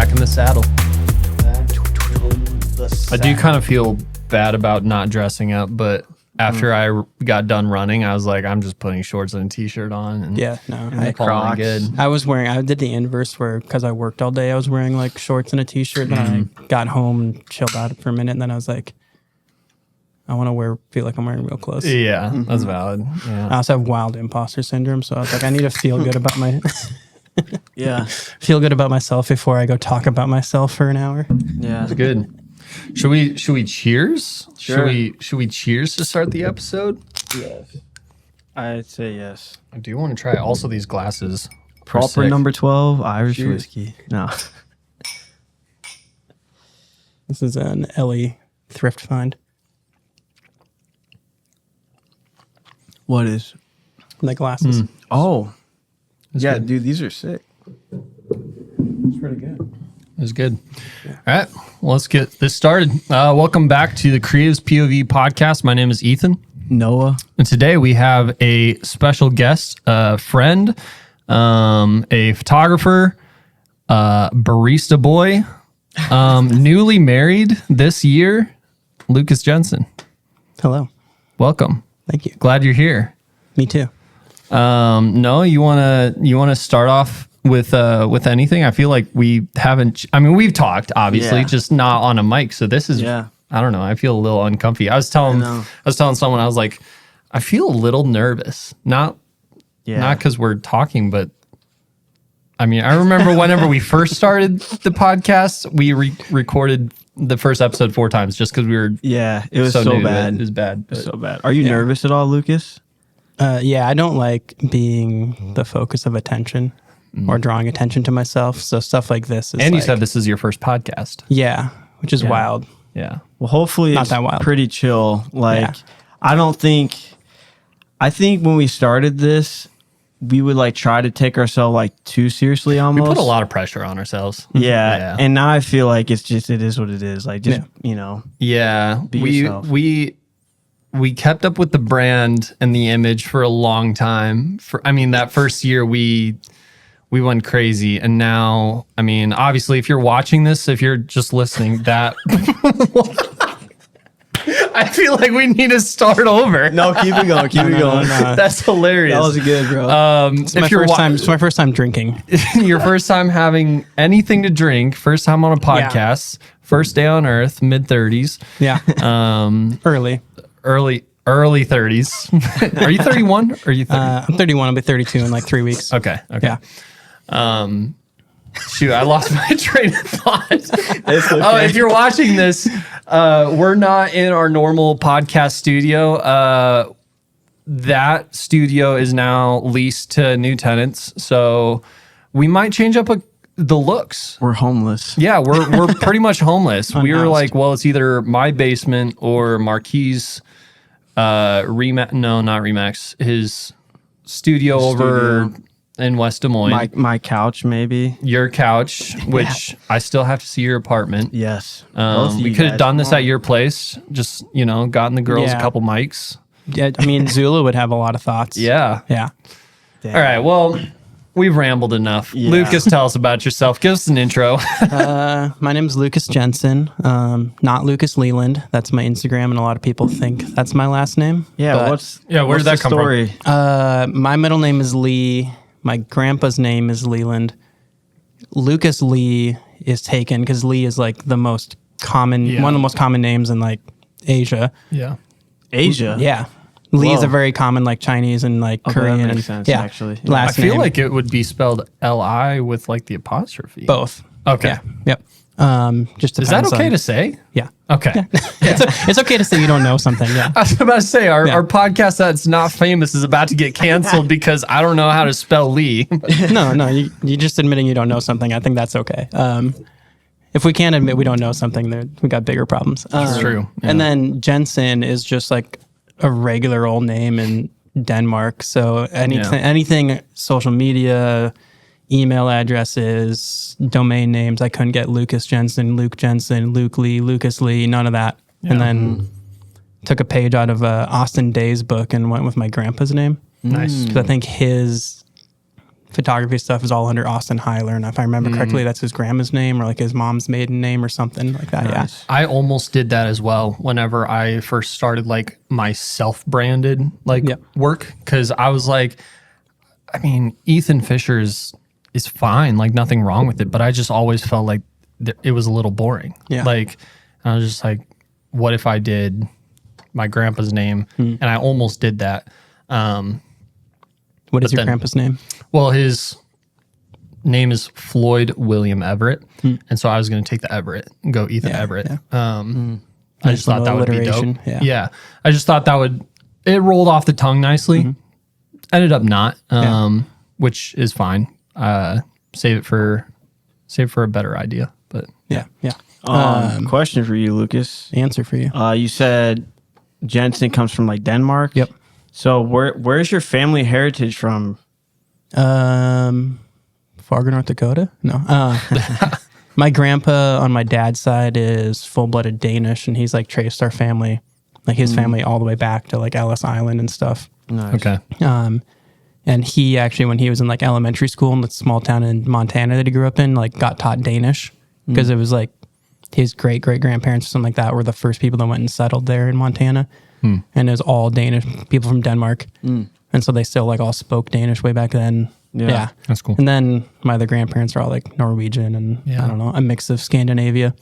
back in the saddle. I do saddle. kind of feel bad about not dressing up, but after I got done running, I was like, I'm just putting shorts and a t-shirt on. And Yeah, no. I'm calling it good. I did the inverse where, because I worked all day, I was wearing like shorts and a t-shirt. Then I got home and chilled out for a minute. And then I was like, I want to feel like I'm wearing real clothes. Yeah, that's valid. I Yeah. also have wild imposter syndrome. So I was like, I need to feel good about feel good about myself before I go talk about myself for an hour. Yeah. That's good. Should we cheers? Sure. Should we cheers to start the episode? Yes. I'd say yes. I do want to try also these glasses. are Proper sick. number 12 Irish Cheers. whiskey. No. This is an Ellie thrift find. What is? The glasses. Oh. It's yeah, good. dude, these are sick. It's pretty good. It was good. All right, well, let's get this started. Welcome back to the Creatives POV podcast. My name is Ethan, Noah. and today we have a special guest, a friend, a photographer, barista boy, newly married this year, Lucas Jensen. Hello. Welcome. Thank you. Glad you're here. Me too. No, you wanna start off with anything? I feel like we haven't. I mean, we've talked obviously, Yeah. just not on a mic. So this is. Yeah. I don't know. I feel a little uncomfy. I was telling someone, I was like, I feel a little nervous. Not because we're talking, but I mean, I remember whenever we first started the podcast, we recorded the first episode 4 times just because we were. Yeah, it was so so new to it. bad. It was bad. It was but- so bad. Are you nervous at all, Lucas? Yeah, I don't like being the focus of attention or drawing attention to myself. So stuff like this is and you like- said this is your first podcast. Yeah, which is wild. Yeah. Well, hopefully Not it's that wild. pretty chill. Like, Yeah. I think when we started this, we would like try to take ourselves like too seriously We almost. put a lot of pressure on ourselves. Yeah. Yeah. And now I feel like it is what it is. Like, just, Yeah, Be we yourself. we kept up with the brand and the image for a long time. That first year we went crazy, and now, I mean, obviously, if you're watching this, if you're just listening, that I feel like we need to start over. No, keep it going. Keep it going. no. That's hilarious. That was good, bro. It's my first time drinking. Your first time having anything to drink, first time on a podcast, first day on Earth, mid-30s. Yeah. Early. Early 30s. Are you 31? Or are you 30? I'm 31. I'll be 32 in like 3 weeks. Okay. Yeah. Shoot, I lost my train of thought. It's okay. Oh, if you're watching this, we're not in our normal podcast studio. That studio is now leased to new tenants, so we might change up the looks. We're homeless. Yeah, we're pretty much homeless. We were Unhoused. like, well, it's either my basement or Marquis' not Remax, his studio over in West Des Moines. My couch, maybe. Your couch, which I still have to see your apartment. Yes. Both of We you could have guys. done this at your place. Just, gotten the girls a Yeah. couple mics. Yeah. I mean, Zula would have a lot of thoughts. Yeah. Yeah. Damn. All right. Well, we've rambled enough. Yeah. Lucas, tell us about yourself. Give us an intro. My name is Lucas Jensen. Not Lucas Leland. That's my Instagram, and a lot of people think that's my last name. Yeah. But, where did that the come from? story? my middle name is Lee. My grandpa's name is Leland. Lucas Lee is taken because Lee is like the most common, one of the most common names in like Asia. Yeah. Asia. Yeah. Lee is Whoa. a very common like Chinese and like Okay, that Korean. makes and, sense, yeah, actually. I Last feel name. like it would be spelled L-I with like the apostrophe. Both. Okay. Yeah. Yep. Just Is that depends okay on- to say? Yeah. Okay. It's okay to say you don't know something. Yeah. I was about to say, our podcast that's not famous is about to get canceled because I don't know how to spell Lee. No, you just admitting you don't know something. I think that's okay. If we can't admit we don't know something, then we got bigger problems. That's true. And then Jensen is just like a regular old name in Denmark. So anything social media, email addresses, domain names, I couldn't get Lucas Jensen, Luke Jensen, Luke Lee, Lucas Lee, none of that. Yeah. And then took a page out of Austin Day's book and went with my grandpa's name. Nice. Because I think his photography stuff is all under Austin Heiler. And if I remember correctly, that's his grandma's name or like his mom's maiden name or something like that. Nice. Yeah. I almost did that as well whenever I first started like my self-branded like work. Cause I was like, I mean, Ethan Fisher is fine. Like nothing wrong with it. But I just always felt like it was a little boring. Yeah. Like I was just like, what if I did my grandpa's name? And I almost did that. What is your grandpa's name? Well, his name is Floyd William Everett. And so I was going to take the Everett and go Ethan Everett. Yeah. I just thought that would be dope. Yeah. I just thought it rolled off the tongue nicely. Ended up not, which is fine. Save it for a better idea. But yeah. Question for you, Lucas. Answer for you. You said Jensen comes from like Denmark. Yep. So where's your family heritage from? Fargo, North Dakota? No. My grandpa on my dad's side is full-blooded Danish, and he's like traced our family, like his family all the way back to like Ellis Island and stuff. Nice. okay. And he actually, when he was in like elementary school in the small town in Montana that he grew up in, like got taught Danish because it was like his great-great-grandparents or something like that were the first people that went and settled there in Montana. And it was all Danish people from Denmark. And so they still like all spoke Danish way back then. Yeah. That's cool. And then my other grandparents are all like Norwegian and I don't know, a mix of Scandinavia.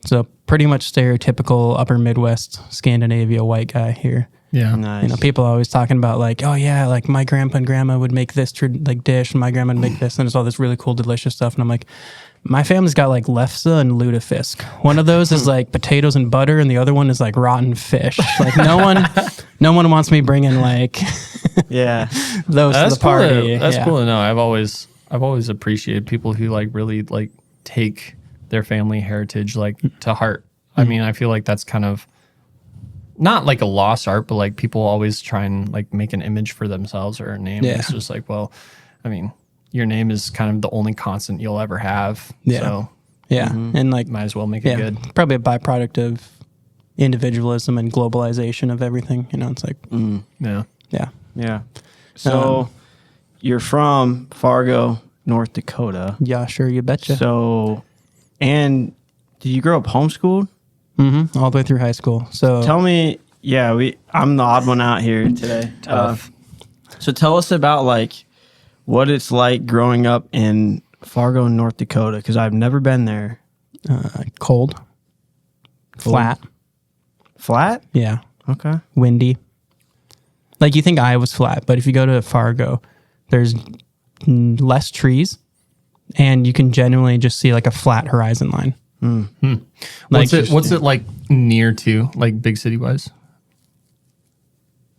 So pretty much stereotypical upper Midwest Scandinavia white guy here. Yeah. Nice. You know, people are always talking about like, oh yeah, like my grandpa and grandma would make this like dish and my grandma would make this and it's all this really cool, delicious stuff. And I'm like, my family's got like lefse and lutefisk. One of those is like potatoes and butter and the other one is like rotten fish. Like no one wants me bringing like those to the party. That's cool to know. I've always appreciated people who like really like take their family heritage like to heart. I mean, I feel like that's kind of not like a lost art, but like people always try and like make an image for themselves or a name. Yeah. It's just like, well, I mean, your name is kind of the only constant you'll ever have. Yeah. So and like might as well make it good. Probably a byproduct of individualism and globalization of everything. You know, it's like Yeah. So you're from Fargo, North Dakota. Yeah, sure, you betcha. So, and did you grow up homeschooled? All the way through high school. So Tell me, I'm the odd one out here today. Tough. So tell us about like what it's like growing up in Fargo, North Dakota, because I've never been there. cold, flat. Flat? Yeah, Okay. windy. Like you think Iowa's flat, but if you go to Fargo, there's less trees, and you can genuinely just see like a flat horizon line. What's it like near to, like big city wise?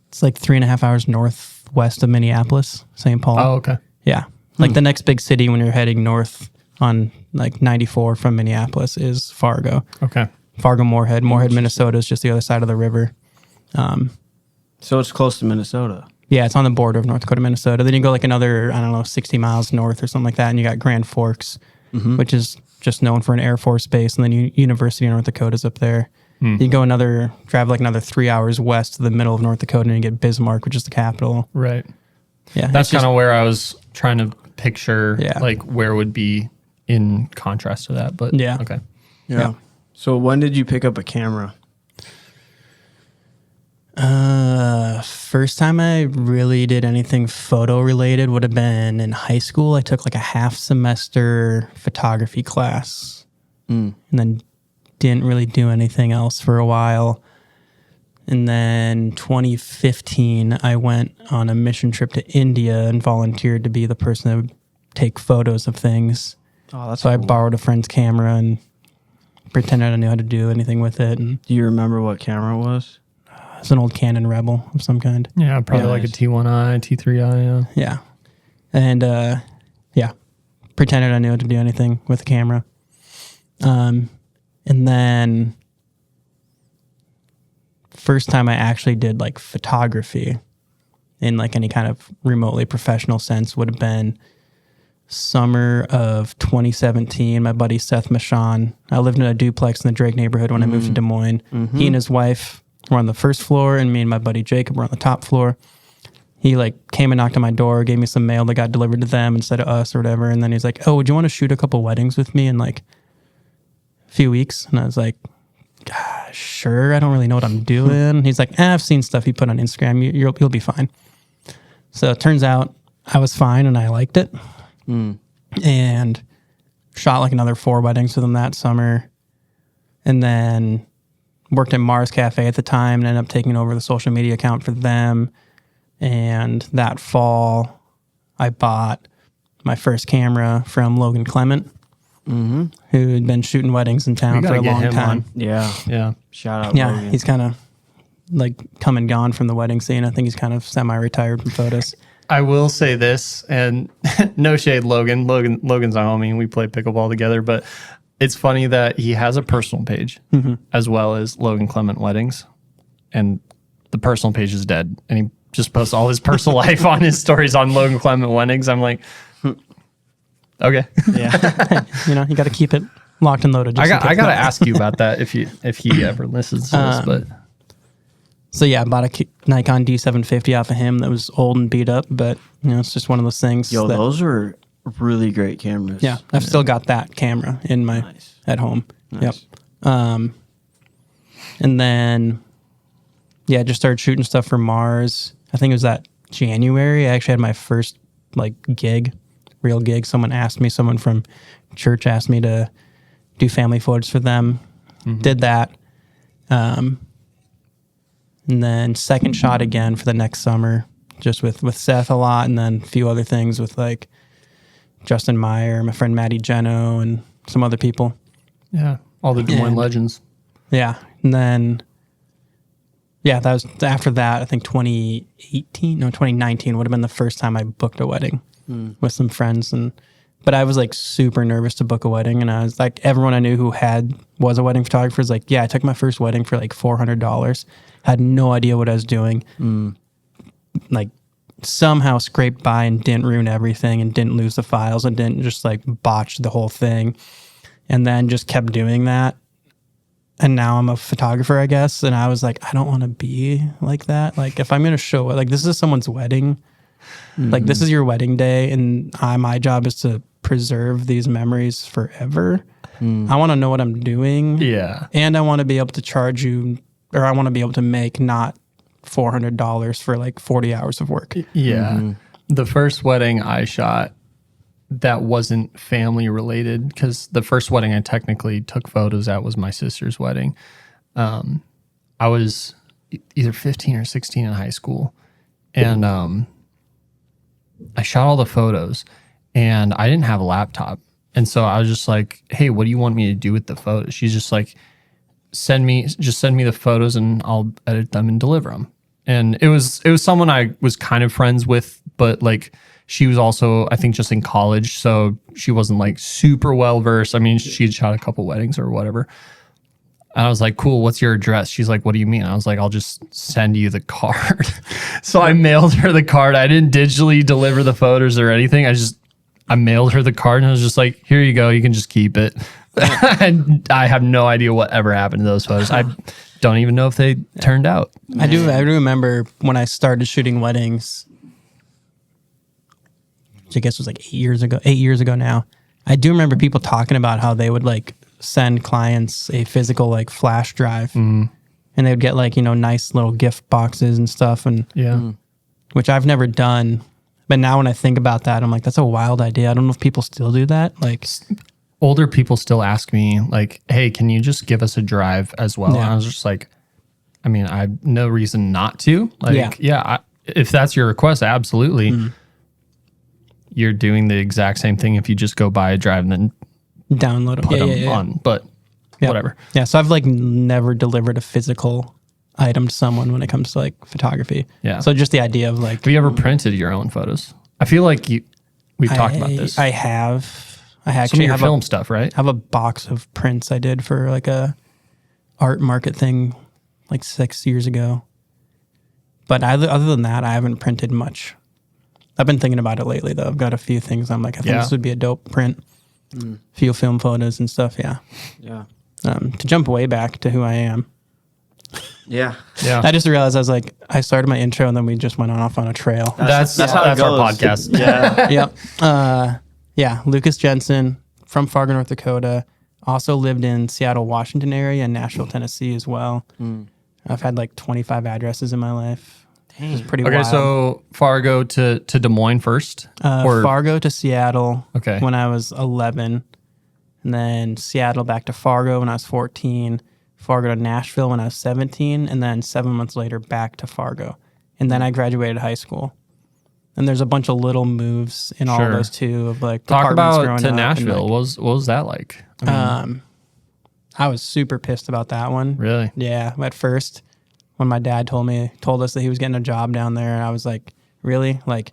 It's like 3.5 hours northwest of Minneapolis, St. Paul. Oh, okay. Yeah. Like the next big city when you're heading north on like 94 from Minneapolis is Fargo. Okay. Fargo, Moorhead. Moorhead, Minnesota is just the other side of the river. So it's close to Minnesota. Yeah, it's on the border of North Dakota, Minnesota. Then you go like another, 60 miles north or something like that, and you got Grand Forks, which is just known for an Air Force base, and then University of North Dakota's up there. You go drive like another 3 hours west to the middle of North Dakota, and you get Bismarck, which is the capital. Right. Yeah, That's kind of where I was trying to picture, Yeah. like where would be in contrast to that. But Yeah. okay. Yeah. So when did you pick up a camera? First time I really did anything photo related would have been in high school. I took like a half semester photography class and then didn't really do anything else for a while. And then 2015, I went on a mission trip to India and volunteered to be the person that would take photos of things. Oh, that's So I cool. borrowed a friend's camera and pretended I knew how to do anything with it. And Do you remember what camera it was? it's an old Canon Rebel of some kind. Yeah, probably like a nice. T1i, T3i. Yeah. Yeah. And pretended I knew how to do anything with the camera. And then first time I actually did like photography in like any kind of remotely professional sense would have been summer of 2017. My buddy Seth Michon, I lived in a duplex in the Drake neighborhood when I moved to Des Moines. He and his wife were on the first floor, and me and my buddy Jacob were on the top floor. he like came and knocked on my door, gave me some mail that got delivered to them instead of us or whatever. And then he's like, oh, would you want to shoot a couple weddings with me in like a few weeks? And I was like, sure. I don't really know what I'm doing. He's like, I've seen stuff you put on Instagram. You'll be fine. So it turns out I was fine and I liked it. And shot like another 4 weddings with him that summer. And then worked at Mars Cafe at the time and ended up taking over the social media account for them. And that fall, I bought my first camera from Logan Clement, who had been shooting weddings in town for a long time. Yeah. Shout out. Yeah, Logan. he's kind of like come and gone from the wedding scene. I think he's kind of semi-retired from photos. I will say this, and no shade, Logan. Logan's a homie. We play pickleball together, but it's funny that he has a personal page as well as Logan Clement Weddings, and the personal page is dead, and he just posts all his personal life on his stories on Logan Clement Weddings. I'm like, okay, Yeah. You got to keep it locked and loaded. I got to ask you about that if he ever listens to this, but. So yeah, I bought a Nikon D750 off of him that was old and beat up, but it's just one of those things. Yo, those are really great cameras. Yeah, I've still got that camera in my at home. Nice. Yep. And then just started shooting stuff for Mars. I think it was that January. I actually had my first like real gig. Someone from church asked me to do family photos for them. Did that. And then second shot again for the next summer, just with Seth a lot, and then a few other things with like Justin Meyer, my friend Maddie Geno, and some other people. Yeah, all the Des Moines legends. Yeah, and then that was after that. I think 2019 would have been the first time I booked a wedding with some friends, but I was like super nervous to book a wedding, and I was like, everyone I knew who was a wedding photographer is like, yeah, I took my first wedding for like $400. Had no idea what I was doing. Like somehow scraped by and didn't ruin everything and didn't lose the files and didn't just like botch the whole thing. And then just kept doing that. And now I'm a photographer, I guess. And I was like, I don't want to be like that. Like if I'm going to show it, like this is someone's wedding, like this is your wedding day. And my job is to preserve these memories forever. I want to know what I'm doing. Yeah. And I want to be able to charge you, or I want to be able to make not $400 for like 40 hours of work. Yeah. The first wedding I shot that wasn't family related, because the first wedding I technically took photos at was my sister's wedding. I was either 15 or 16 in high school, and I shot all the photos, and I didn't have a laptop. And so I was just like, hey, what do you want me to do with the photos? She's just like, send me the photos and I'll edit them and deliver them. And it was someone I was kind of friends with, but like she was also, I think, just in college, so she wasn't like super well versed. I mean, she had shot a couple weddings or whatever. And I was like, cool, what's your address? She's like, what do you mean? I was like, I'll just send you the card. So I mailed her the card. I didn't digitally deliver the photos or anything. I mailed her the card, and I was just like, here you go, you can just keep it. And I have no idea what ever happened to those photos. I don't even know if they turned out. I do remember when I started shooting weddings, which I guess was like 8 years ago now. I do remember people talking about how they would like send clients a physical like flash drive, and they would get like, nice little gift boxes and stuff, and which I've never done. But now when I think about that, I'm like, that's a wild idea. I don't know if people still do that. Like older people still ask me like, hey, can you just give us a drive as well? Yeah. And I was just like, I mean, I have no reason not to. Like, if that's your request, absolutely. You're doing the exact same thing if you just go buy a drive and then download them, put them on. But whatever. Yeah, so I've like never delivered a physical item to someone when it comes to like photography. Yeah. So just the idea of like, have you ever printed your own photos? I feel like we've talked about this. I have. I actually Some of your have film stuff, right? I have a box of prints I did for like a art market thing like 6 years ago. But other than that, I haven't printed much. I've been thinking about it lately though. I've got a few things I'm like, I think this would be a dope print. Few film photos and stuff. Yeah. Yeah. To jump way back to who I am. Yeah. I just realized I was like, I started my intro and then we just went off on a trail. That's how it our goes. podcast. Yeah. Yep. Lucas Jensen from Fargo, North Dakota. Also lived in Seattle, Washington area and Nashville, Tennessee as well. I've had like 25 addresses in my life. Dang. It's pretty wild. So Fargo to Des Moines first? Fargo to Seattle Okay. when I was 11. And then Seattle back to Fargo when I was 14. Fargo to Nashville when I was 17. And then 7 months later back to Fargo. And then I graduated high school. And there's a bunch of little moves in all of those too. Of like Talk apartments about growing to up Nashville. and What was that like? I mean, I was super pissed about that one. really? Yeah. At first, when my dad told us that he was getting a job down there, I was like, really? Like,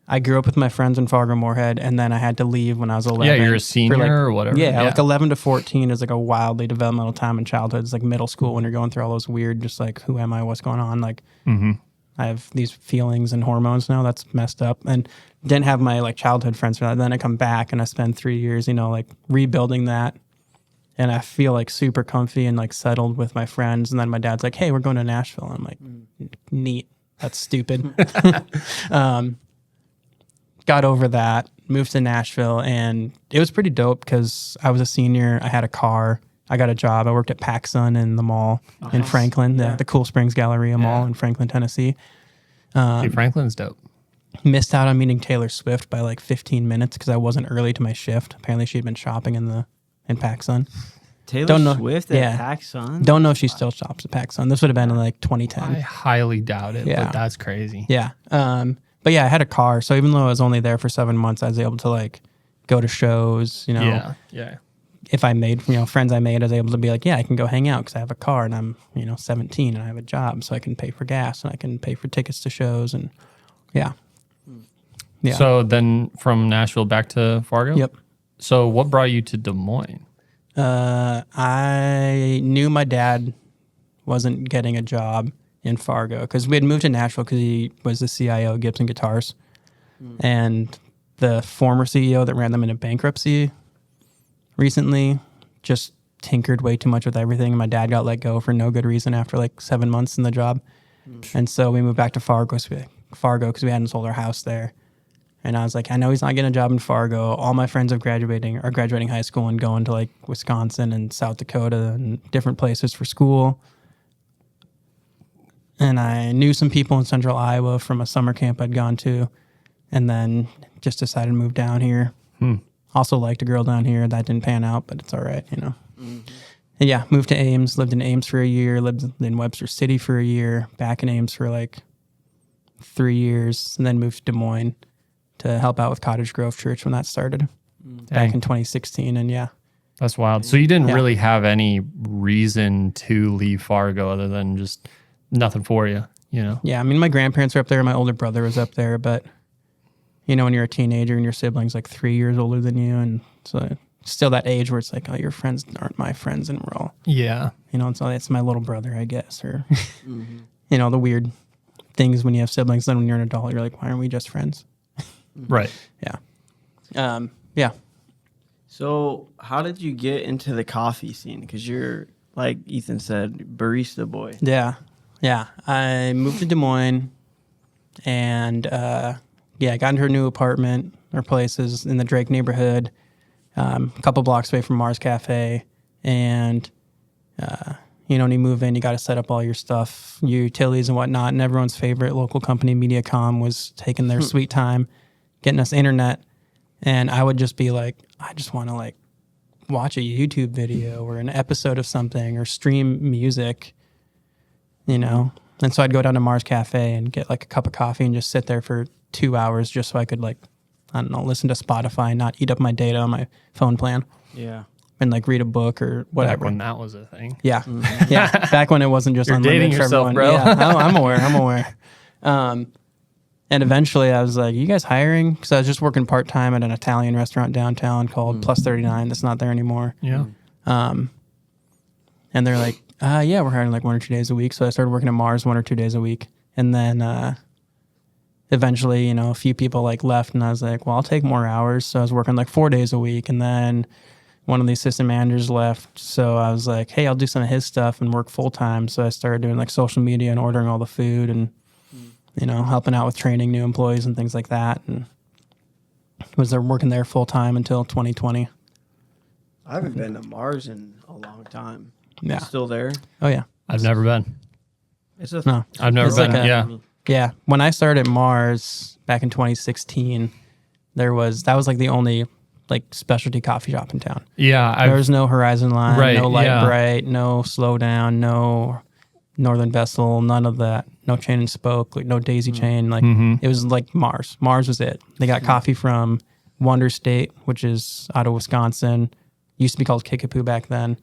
I grew up with my friends in Fargo Moorhead, and then I had to leave when I was 11. Yeah, you're a senior or whatever. Yeah, like 11 to 14 is like a wildly developmental time in childhood. It's like middle school when you're going through all those weird, just like, who am I? What's going on? Like, I have these feelings and hormones now. That's messed up. And didn't have my like childhood friends for that. Then I come back and I spend 3 years, like rebuilding that. And I feel like super comfy and like settled with my friends. And then my dad's like, hey, we're going to Nashville. I'm like, neat. That's stupid. Got over that, moved to Nashville. And it was pretty dope because I was a senior. I had a car. I got a job. I worked at PacSun in the mall in Franklin, the Cool Springs Galleria Mall in Franklin, Tennessee. Franklin's dope. Missed out on meeting Taylor Swift by like 15 minutes because I wasn't early to my shift. Apparently she had been shopping in PacSun. Taylor Swift at PacSun? Don't know if she still shops at PacSun. This would have been in like 2010. I highly doubt it, but that's crazy. Yeah. But yeah, I had a car. So even though I was only there for 7 months, I was able to like go to shows, Yeah. If I made, friends I made, I was able to be like, yeah, I can go hang out because I have a car and I'm, 17 and I have a job. So I can pay for gas and I can pay for tickets to shows and yeah. So then from Nashville back to Fargo? Yep. So what brought you to Des Moines? I knew my dad wasn't getting a job in Fargo because we had moved to Nashville because he was the CIO of Gibson Guitars. And the former CEO that ran them into bankruptcy recently just tinkered way too much with everything. And my dad got let go for no good reason after like 7 months in the job. And so we moved back to Fargo because we hadn't sold our house there. And I was like, I know he's not getting a job in Fargo. All my friends are graduating high school and going to like Wisconsin and South Dakota and different places for school. And I knew some people in central Iowa from a summer camp I'd gone to, and then just decided to move down here. Also liked a girl down here. That didn't pan out, but it's all right, And yeah, moved to Ames, lived in Ames for a year, lived in Webster City for a year, back in Ames for like 3 years, and then moved to Des Moines to help out with Cottage Grove Church when that started back in 2016. And yeah. That's wild. So you didn't really have any reason to leave Fargo other than just nothing for you, Yeah, I mean, my grandparents are up there. My older brother was up there, but when you're a teenager and your sibling's like 3 years older than you, and so still that age where it's like, oh, your friends aren't my friends, and we're all, and so it's my little brother, I guess, or the weird things when you have siblings. Then when you're an adult, you're like, why aren't we just friends? Right. Yeah. Yeah. So how did you get into the coffee scene? Because you're, like Ethan said, barista boy. Yeah. Yeah. I moved to Des Moines and, I got into a new apartment or places in the Drake neighborhood, a couple blocks away from Mars Cafe. And, when you move in, you got to set up all your stuff, your utilities and whatnot. And everyone's favorite local company, Mediacom, was taking their sweet time getting us internet. And I would just be like, I just want to like watch a YouTube video or an episode of something or stream music, And so I'd go down to Mars Cafe and get like a cup of coffee and just sit there for 2 hours just so I could like, I don't know, listen to Spotify and not eat up my data on my phone plan. Yeah. And like read a book or whatever. Back when that was a thing. Yeah. Yeah. Back when it wasn't just You're unlimited dating for yourself, everyone. bro. Yeah, I'm aware. And eventually I was like, you guys hiring? Because I was just working part-time at an Italian restaurant downtown called Plus 39. That's not there anymore. Yeah. And they're like, yeah, we're hiring like 1 or 2 days a week. So I started working at Mars 1 or 2 days a week. And then eventually, a few people like left and I was like, well, I'll take more hours. So I was working like 4 days a week. And then one of the assistant managers left. So I was like, hey, I'll do some of his stuff and work full time. So I started doing like social media and ordering all the food and, helping out with training new employees and things like that. And was there working there full time until 2020. I haven't been to Mars in a long time. Yeah. It's still there? Oh, yeah. I've never been. No. I've never been. Like yeah. When I started at Mars back in 2016, that was like the only like specialty coffee shop in town. Yeah. There was no Horizon Line, Right, no Light yeah. Bright, no Slowdown, no Northern Vessel, none of that. No Chain and Spoke, like no Daisy Chain. Like it was like Mars. Mars was it. They got coffee from Wonder State, which is out of Wisconsin. Used to be called Kickapoo back then.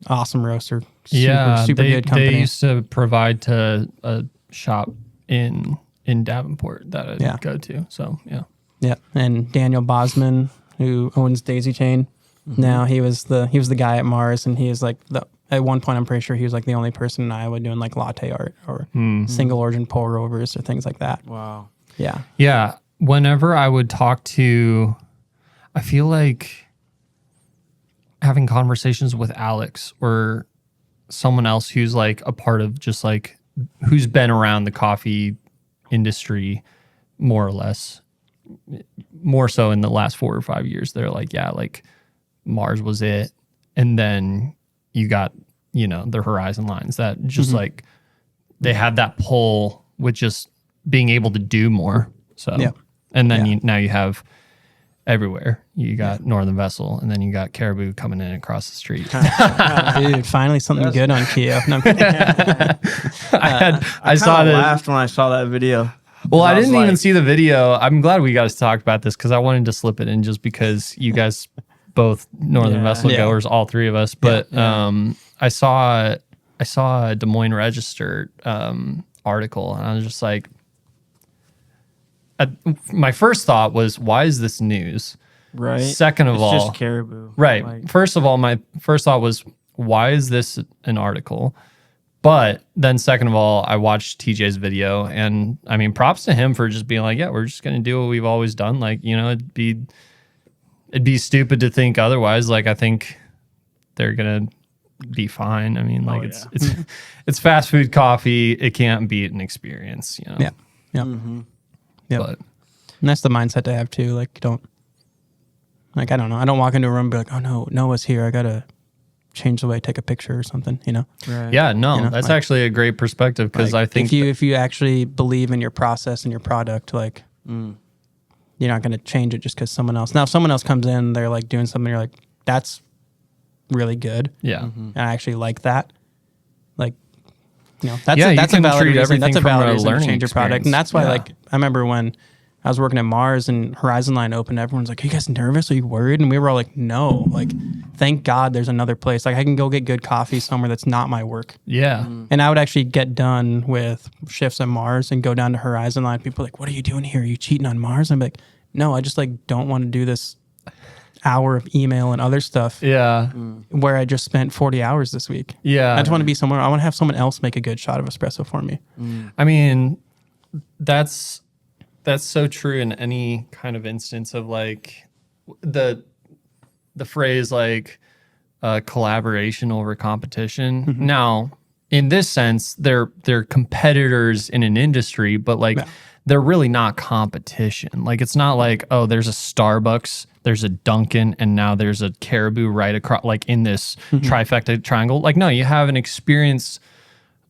Awesome roaster. Super good company. They used to provide to a shop in Davenport that I'd go to. So yeah. Yeah, and Daniel Bosman, who owns Daisy Chain, now he was the guy at Mars, and he is like at one point I'm pretty sure he was like the only person in Iowa doing like latte art or single origin pour overs or things like that. Wow. Yeah. Yeah. Whenever I would talk to, I feel like having conversations with Alex or someone else who's like a part of just like who's been around the coffee industry more or less, more so in the last 4 or 5 years. They're like, yeah, like Mars was it. And then you got, the Horizon lines that just like they had that pull with just being able to do more. So, and then now you have everywhere. You got Northern Vessel, and then you got Caribou coming in across the street. Dude, finally something good on Keo. No, I'm kidding. I saw it. Laughed when I saw that video. Well, I didn't even see the video. I'm glad we got to talk about this because I wanted to slip it in just because you guys both Northern Vessel goers, all three of us. But I saw a Des Moines Register article, and I was just like, my first thought was, why is this news? Right. Second of all, it's just Caribou. Right. Like, first of all, my first thought was, why is this an article? But then second of all, I watched TJ's video, and I mean, props to him for just being like, yeah, we're just going to do what we've always done. Like, it'd be stupid to think otherwise. Like, I think they're going to be fine. I mean, like it's fast food coffee. It can't beat an experience, Yeah. Yeah. Yeah. But and that's the mindset to have too. Like, I don't know. I don't walk into a room and be like, oh no, Noah's here. I got to change the way I take a picture or something, Right. Yeah, no, that's like, actually a great perspective because I think if you actually believe in your process and your product, like you're not going to change it just because someone else. Now, if someone else comes in, they're like doing something, you're like, that's really good. Yeah. And I actually like that. Like, that's you a valid reason. That's a valid reason to change your product. And that's why, like, I remember when I was working at Mars and Horizon Line opened, everyone's like, are you guys nervous? Are you worried? And we were all like, no. Like, thank God there's another place. Like, I can go get good coffee somewhere that's not my work. Yeah. And I would actually get done with shifts at Mars and go down to Horizon Line. People are like, what are you doing here? Are you cheating on Mars? I'm like, no, I just like don't want to do this hour of email and other stuff. Yeah. Where I just spent 40 hours this week. Yeah. I just want to be somewhere. I want to have someone else make a good shot of espresso for me. I mean, that's so true in any kind of instance of like the phrase like collaboration over competition. Now, in this sense, they're competitors in an industry, but like they're really not competition. Like it's not like, oh, there's a Starbucks, there's a Dunkin', and now there's a Caribou right across, like in this trifecta triangle. Like, no, you have an experienced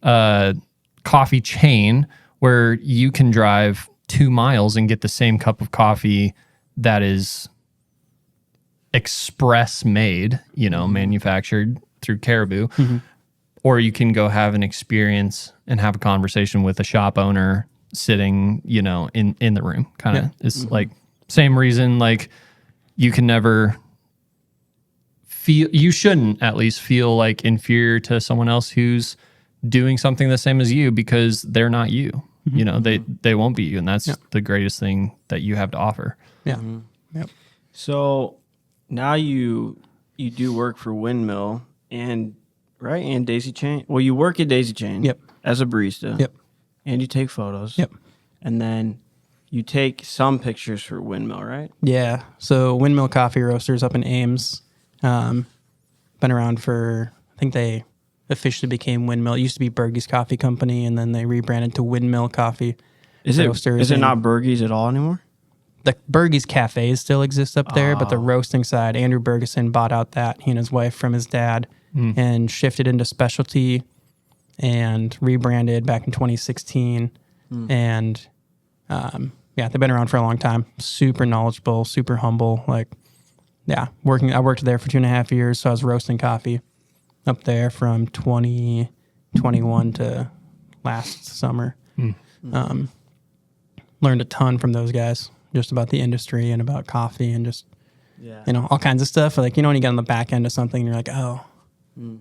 coffee chain where you can drive 2 miles and get the same cup of coffee that is express made, manufactured through Caribou. Or you can go have an experience and have a conversation with a shop owner sitting, in the room. Kind of it's like same reason, like you can never you shouldn't at least feel like inferior to someone else who's doing something the same as you because they're not you. They won't be you, and that's the greatest thing that you have to offer. Yeah. Yep. So now you do work for Windmill and Daisy Chain. Well, you work at Daisy Chain. Yep. As a barista. Yep. And you take photos. Yep. And then you take some pictures for Windmill, right? Yeah. So Windmill Coffee Roasters up in Ames. Been around for, I think they officially became Windmill. It used to be Bergie's Coffee Company, and then they rebranded to Windmill Coffee Roasters. Is it not Bergie's at all anymore? The Bergie's Cafes still exist up there, but the roasting side, Andrew Bergeson bought out that, he and his wife, from his dad, and shifted into specialty and rebranded back in 2016. And they've been around for a long time. Super knowledgeable, super humble. Like, I worked there for 2.5 years, so I was roasting coffee up there from 2021 to last summer. Learned a ton from those guys, just about the industry and about coffee and just, all kinds of stuff. Like, when you get on the back end of something and you're like, oh, all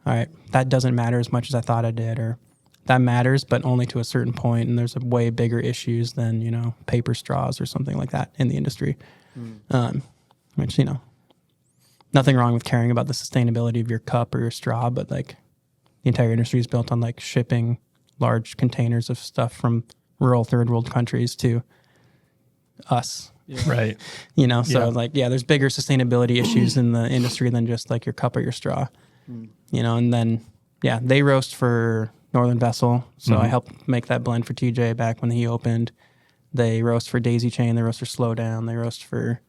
right, that doesn't matter as much as I thought it did, or that matters, but only to a certain point, and there's a way bigger issues than, paper straws or something like that in the industry. Which, nothing wrong with caring about the sustainability of your cup or your straw, but like the entire industry is built on like shipping large containers of stuff from rural third world countries to us. Right. There's bigger sustainability issues in the industry than just like your cup or your straw. And then they roast for Northern Vessel. So I helped make that blend for TJ back when he opened. They roast for Daisy Chain, they roast for Slowdown, they roast for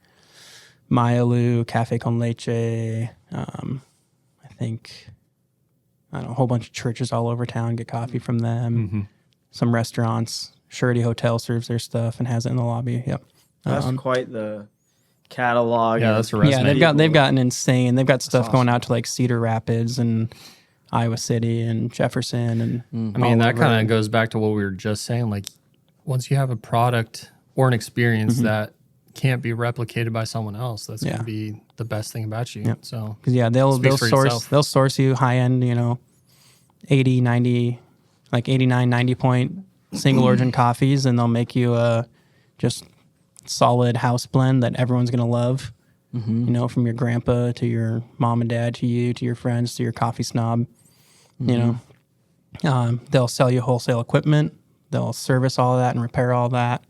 Mayalu, Cafe Con Leche. I think a whole bunch of churches all over town get coffee from them. Some restaurants. Surety Hotel serves their stuff and has it in the lobby. Yep. That's quite the catalog. Yeah, that's a resume. They've gotten insane. They've got stuff going out to like Cedar Rapids and Iowa City and Jefferson, and that kind of goes back to what we were just saying. Like, once you have a product or an experience that can't be replicated by someone else, that's going to be the best thing about you. Yep. So, they'll source you high end, 80, 90, like 89, 90 point single origin coffees, and they'll make you a just solid house blend that everyone's going to love. From your grandpa to your mom and dad to you to your friends to your coffee snob. They'll sell you wholesale equipment. They'll service all of that and repair all that.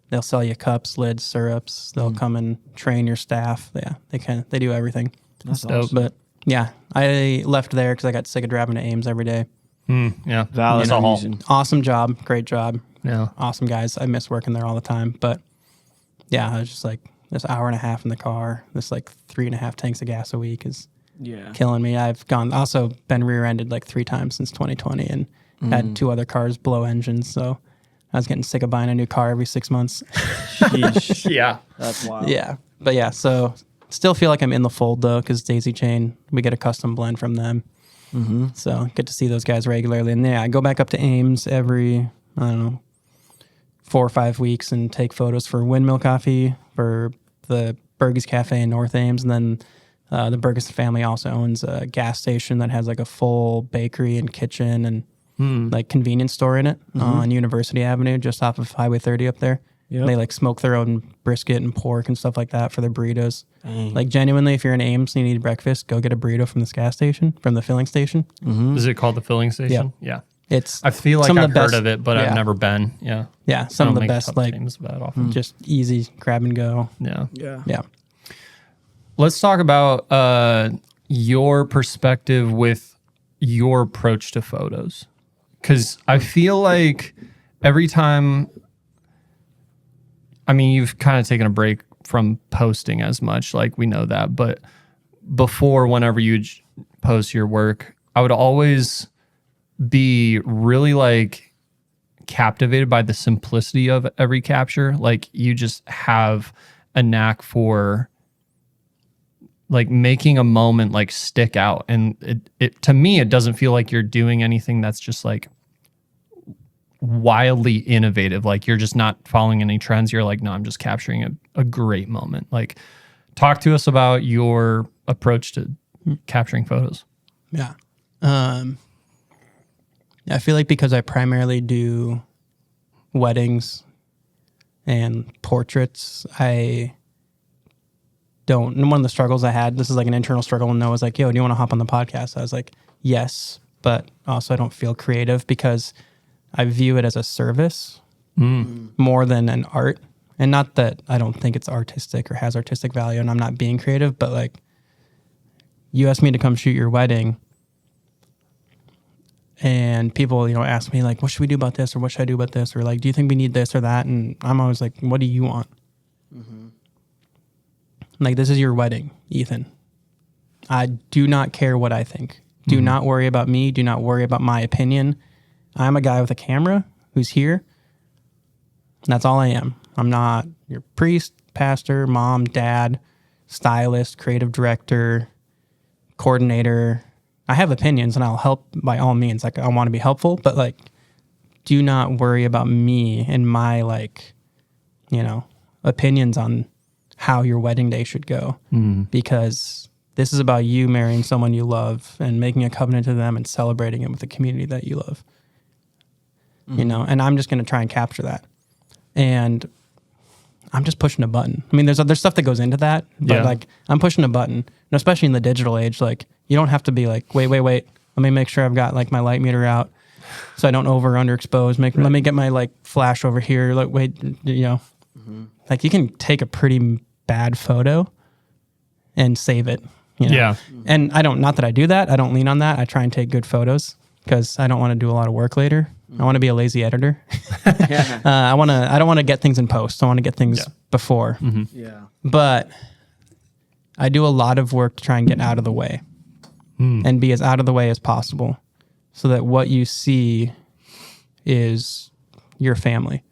They'll sell you cups, lids, syrups. They'll come and train your staff. Yeah, they do everything. That's awesome. But I left there because I got sick of driving to Ames every day. Valid reason. Awesome job, great job. Yeah, awesome guys. I miss working there all the time. But I was just like, this hour and a half in the car, this like 3.5 tanks of gas a week is killing me. I've also been rear-ended like 3 times since 2020 and had 2 other cars blow engines. So I was getting sick of buying a new car every 6 months. Yeah. That's wild. Yeah. But so still feel like I'm in the fold though, because Daisy Chain, we get a custom blend from them. So get to see those guys regularly. And I go back up to Ames every, 4 or 5 weeks and take photos for Windmill Coffee, for the Bergie's Cafe in North Ames. And then the Bergeson family also owns a gas station that has like a full bakery and kitchen and like convenience store in it on University Avenue, just off of Highway 30 up there. Yep. They like smoke their own brisket and pork and stuff like that for their burritos. Dang. Like genuinely, if you're in Ames and you need breakfast, go get a burrito from this gas station, from the filling station. Is it called the filling station? Yeah. I feel like I've heard of it, but I've never been. Yeah. Yeah. Some of the best, like just easy grab and go. Yeah. Let's talk about your perspective with your approach to photos. Because I feel like every time, you've kind of taken a break from posting as much, like we know that. But before, whenever you post your work, I would always be really like captivated by the simplicity of every capture. Like you just have a knack for like making a moment like stick out. And it to me, it doesn't feel like you're doing anything that's just like wildly innovative. Like you're just not following any trends. You're like, no, I'm just capturing a great moment. Like talk to us about your approach to capturing photos. Yeah. I feel like because I primarily do weddings and portraits, one of the struggles I had, this is like an internal struggle, and Noah was like, yo, do you want to hop on the podcast? I was like, yes, but also I don't feel creative because I view it as a service. more than an art. And not that I don't think it's artistic or has artistic value and I'm not being creative, but like you asked me to come shoot your wedding and people, ask me like, what should we do about this? Or what should I do about this? Or like, do you think we need this or that? And I'm always like, what do you want? Like, this is your wedding, Ethan. I do not care what I think. Do not worry about me. Do not worry about my opinion. I'm a guy with a camera who's here. That's all I am. I'm not your priest, pastor, mom, dad, stylist, creative director, coordinator. I have opinions and I'll help by all means. Like, I want to be helpful, but like, do not worry about me and my opinions on how your wedding day should go, because this is about you marrying someone you love and making a covenant to them and celebrating it with the community that you love. And I'm just going to try and capture that. And I'm just pushing a button. I mean, there's stuff that goes into that, but like I'm pushing a button, and especially in the digital age, like you don't have to be like, wait. Let me make sure I've got like my light meter out so I don't underexpose. Let me get my like flash over here. Like, like you can take a pretty bad photo and save it. Yeah. And not that I do that. I don't lean on that. I try and take good photos because I don't want to do a lot of work later. I want to be a lazy editor. I don't want to get things in post. I want to get things before. But I do a lot of work to try and get out of the way and be as out of the way as possible so that what you see is your family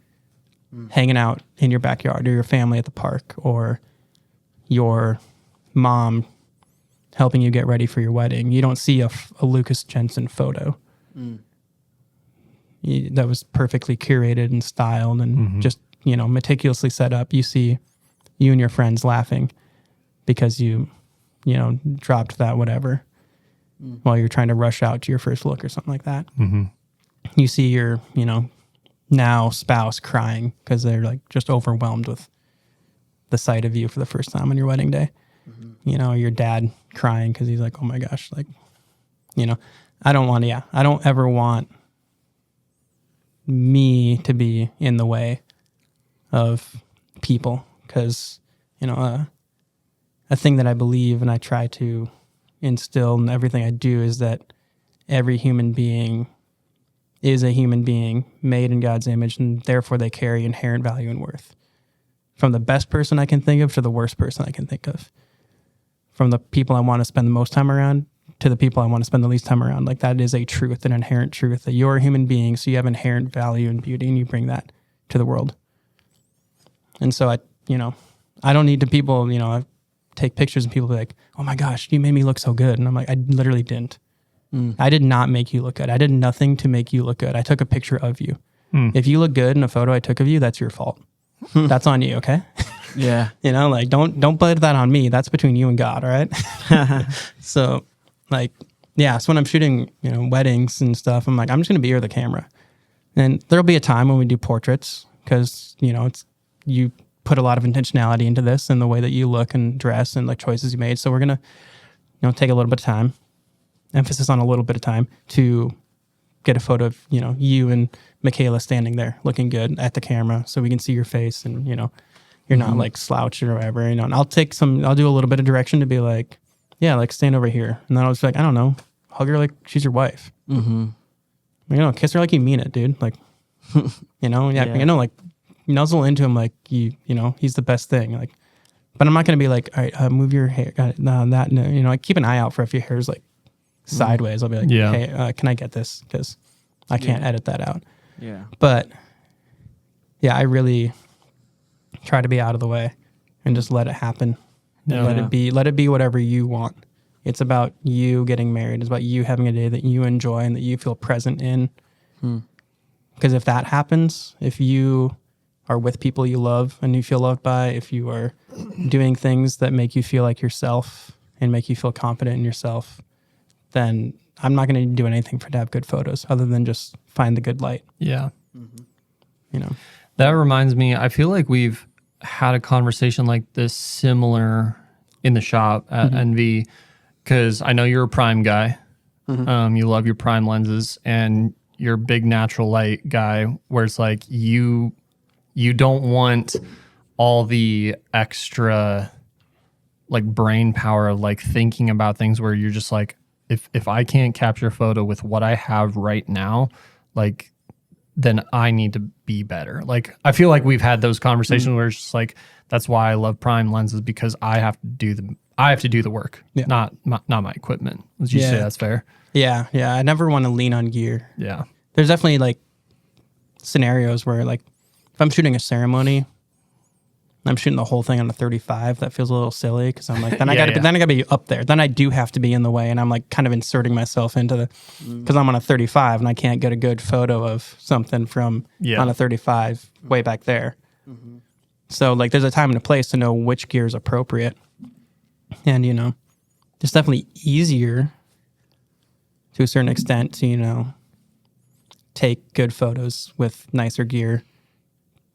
hanging out in your backyard, or your family at the park, or your mom helping you get ready for your wedding. You don't see a Lucas Jensen photo that was perfectly curated and styled and just, meticulously set up. You see you and your friends laughing because you dropped that whatever while you're trying to rush out to your first look or something like that. You see your, now spouse crying because they're like just overwhelmed with the sight of you for the first time on your wedding day. Your dad crying because he's like, oh my gosh, like, I don't ever want me to be in the way of people because, a thing that I believe and I try to instill in everything I do is that every human being is a human being made in God's image, and therefore they carry inherent value and worth. From the best person I can think of to the worst person I can think of. From the people I want to spend the most time around to the people I want to spend the least time around. Like, that is a truth, an inherent truth, that you're a human being, so you have inherent value and beauty, and you bring that to the world. And so I don't need to people, I take pictures and people be like, oh my gosh, you made me look so good. And I'm like, I literally didn't. I did not make you look good. I did nothing to make you look good. I took a picture of you. If you look good in a photo I took of you, that's your fault. That's on you, okay? Yeah. Like don't put that on me. That's between you and God, all right? So like, yeah, so when I'm shooting, weddings and stuff, I'm like, I'm just going to be here with the camera. And there'll be a time when we do portraits because, you put a lot of intentionality into this and the way that you look and dress and like choices you made. So we're going to, take a little bit of time, emphasis on a little bit of time to get a photo of, you and Michaela standing there looking good at the camera so we can see your face and, you're not like slouched or whatever, and I'll do a little bit of direction to be like, yeah, like stand over here. And then I was like, I don't know, hug her like she's your wife. Kiss her like you mean it, dude. Like, like nuzzle into him like he's the best thing. Like, but I'm not going to be like, all right, move your hair. Like keep an eye out for if your hair's like sideways. I'll be like, hey, can I get this? Because I can't edit that out. Yeah. But yeah, I really try to be out of the way and just let it happen. Let it be whatever you want. It's about you getting married. It's about you having a day that you enjoy and that you feel present in. Because if that happens, if you are with people you love and you feel loved by, if you are doing things that make you feel like yourself and make you feel confident in yourself, then I'm not going to do anything to have good photos other than just find the good light. Yeah. That reminds me, I feel like we've had a conversation like this similar in the shop at NV, because I know you're a prime guy. You love your prime lenses and you're a big natural light guy where it's like you You don't want all the extra like brain power of like thinking about things where you're just like, if I can't capture a photo with what I have right now, like then I need to be better. Like I feel like we've had those conversations where it's just like, that's why I love prime lenses, because I have to do the work, not my equipment. Would you say that's fair? Yeah. I never want to lean on gear. Yeah. There's definitely like scenarios where like if I'm shooting a ceremony, I'm shooting the whole thing on a 35. That feels a little silly because I'm like, then I gotta be up there. Then I do have to be in the way, and I'm like kind of inserting myself into the because I'm on a 35 and I can't get a good photo of something from on a 35 way back there. Mm-hmm. So like, there's a time and a place to know which gear is appropriate, and it's definitely easier to a certain extent to take good photos with nicer gear,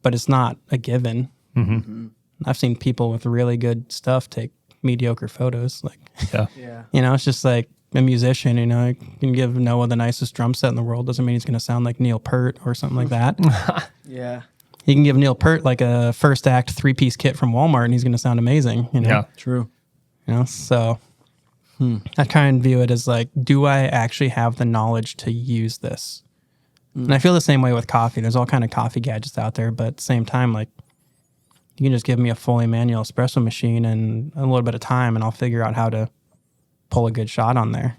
but it's not a given. Mm-hmm. I've seen people with really good stuff take mediocre photos. Like, it's just like a musician. You can give Noah the nicest drum set in the world, doesn't mean he's going to sound like Neil Peart or something like that. Yeah, you can give Neil Peart like a first act 3-piece kit from Walmart, and he's going to sound amazing. Yeah, true. So I kind of view it as like, do I actually have the knowledge to use this? And I feel the same way with coffee. There's all kind of coffee gadgets out there, but at the same time, like, you can just give me a fully manual espresso machine and a little bit of time, and I'll figure out how to pull a good shot on there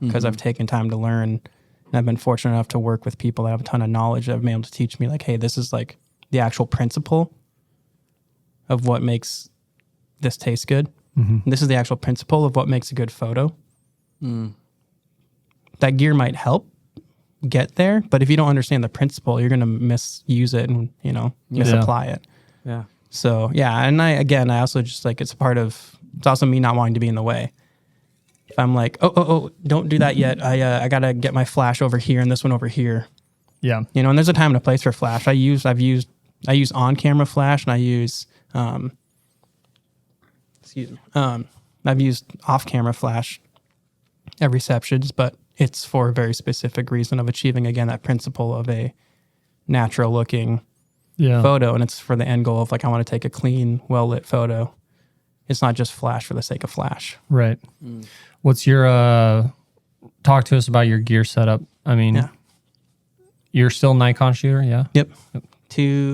because I've taken time to learn. And I've been fortunate enough to work with people that have a ton of knowledge that have been able to teach me, like, hey, this is like the actual principle of what makes this taste good. Mm-hmm. This is the actual principle of what makes a good photo. That gear might help get there, but if you don't understand the principle, you're going to misuse it and, misapply it. Yeah. So, and I also just like, it's also me not wanting to be in the way. If I'm like, oh, don't do that yet. I got to get my flash over here and this one over here. Yeah. And there's a time and a place for flash. I've used on-camera flash, and I use, I've used off-camera flash at receptions, but it's for a very specific reason of achieving, again, that principle of a natural looking photo, and it's for the end goal of like, I want to take a clean, well-lit photo. It's not just flash for the sake of flash. Right. What's your talk to us about your gear setup? I mean, you're still a Nikon shooter, yeah? Yep.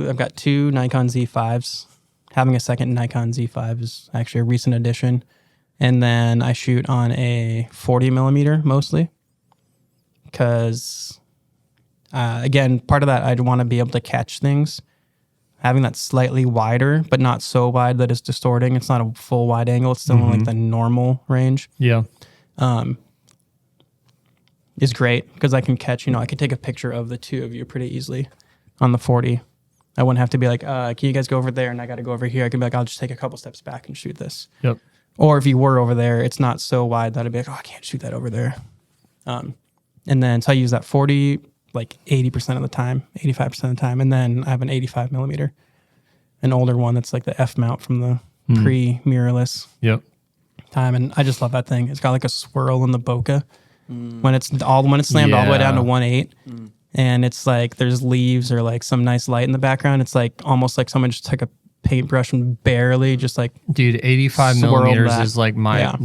I've got 2 Nikon Z5s. Having a second Nikon Z5 is actually a recent addition. And then I shoot on a 40 millimeter mostly because, again, part of that, I'd want to be able to catch things. Having that slightly wider, but not so wide that it's distorting. It's not a full wide angle. It's still in like the normal range. Yeah. Is great because I can catch, I could take a picture of the two of you pretty easily on the 40. I wouldn't have to be like, can you guys go over there? And I got to go over here. I can be like, I'll just take a couple steps back and shoot this. Yep. Or if you were over there, it's not so wide that I'd be like, I can't shoot that over there. And then, so I use that 40 like 80% of the time, 85% of the time. And then I have an 85 millimeter, an older one that's like the F mount from the pre-mirrorless time. And I just love that thing. It's got like a swirl in the bokeh when it's slammed all the way down to 1.8. And it's like there's leaves or like some nice light in the background. It's like almost like someone just took a paintbrush and barely just like, dude, 85 millimeters is like my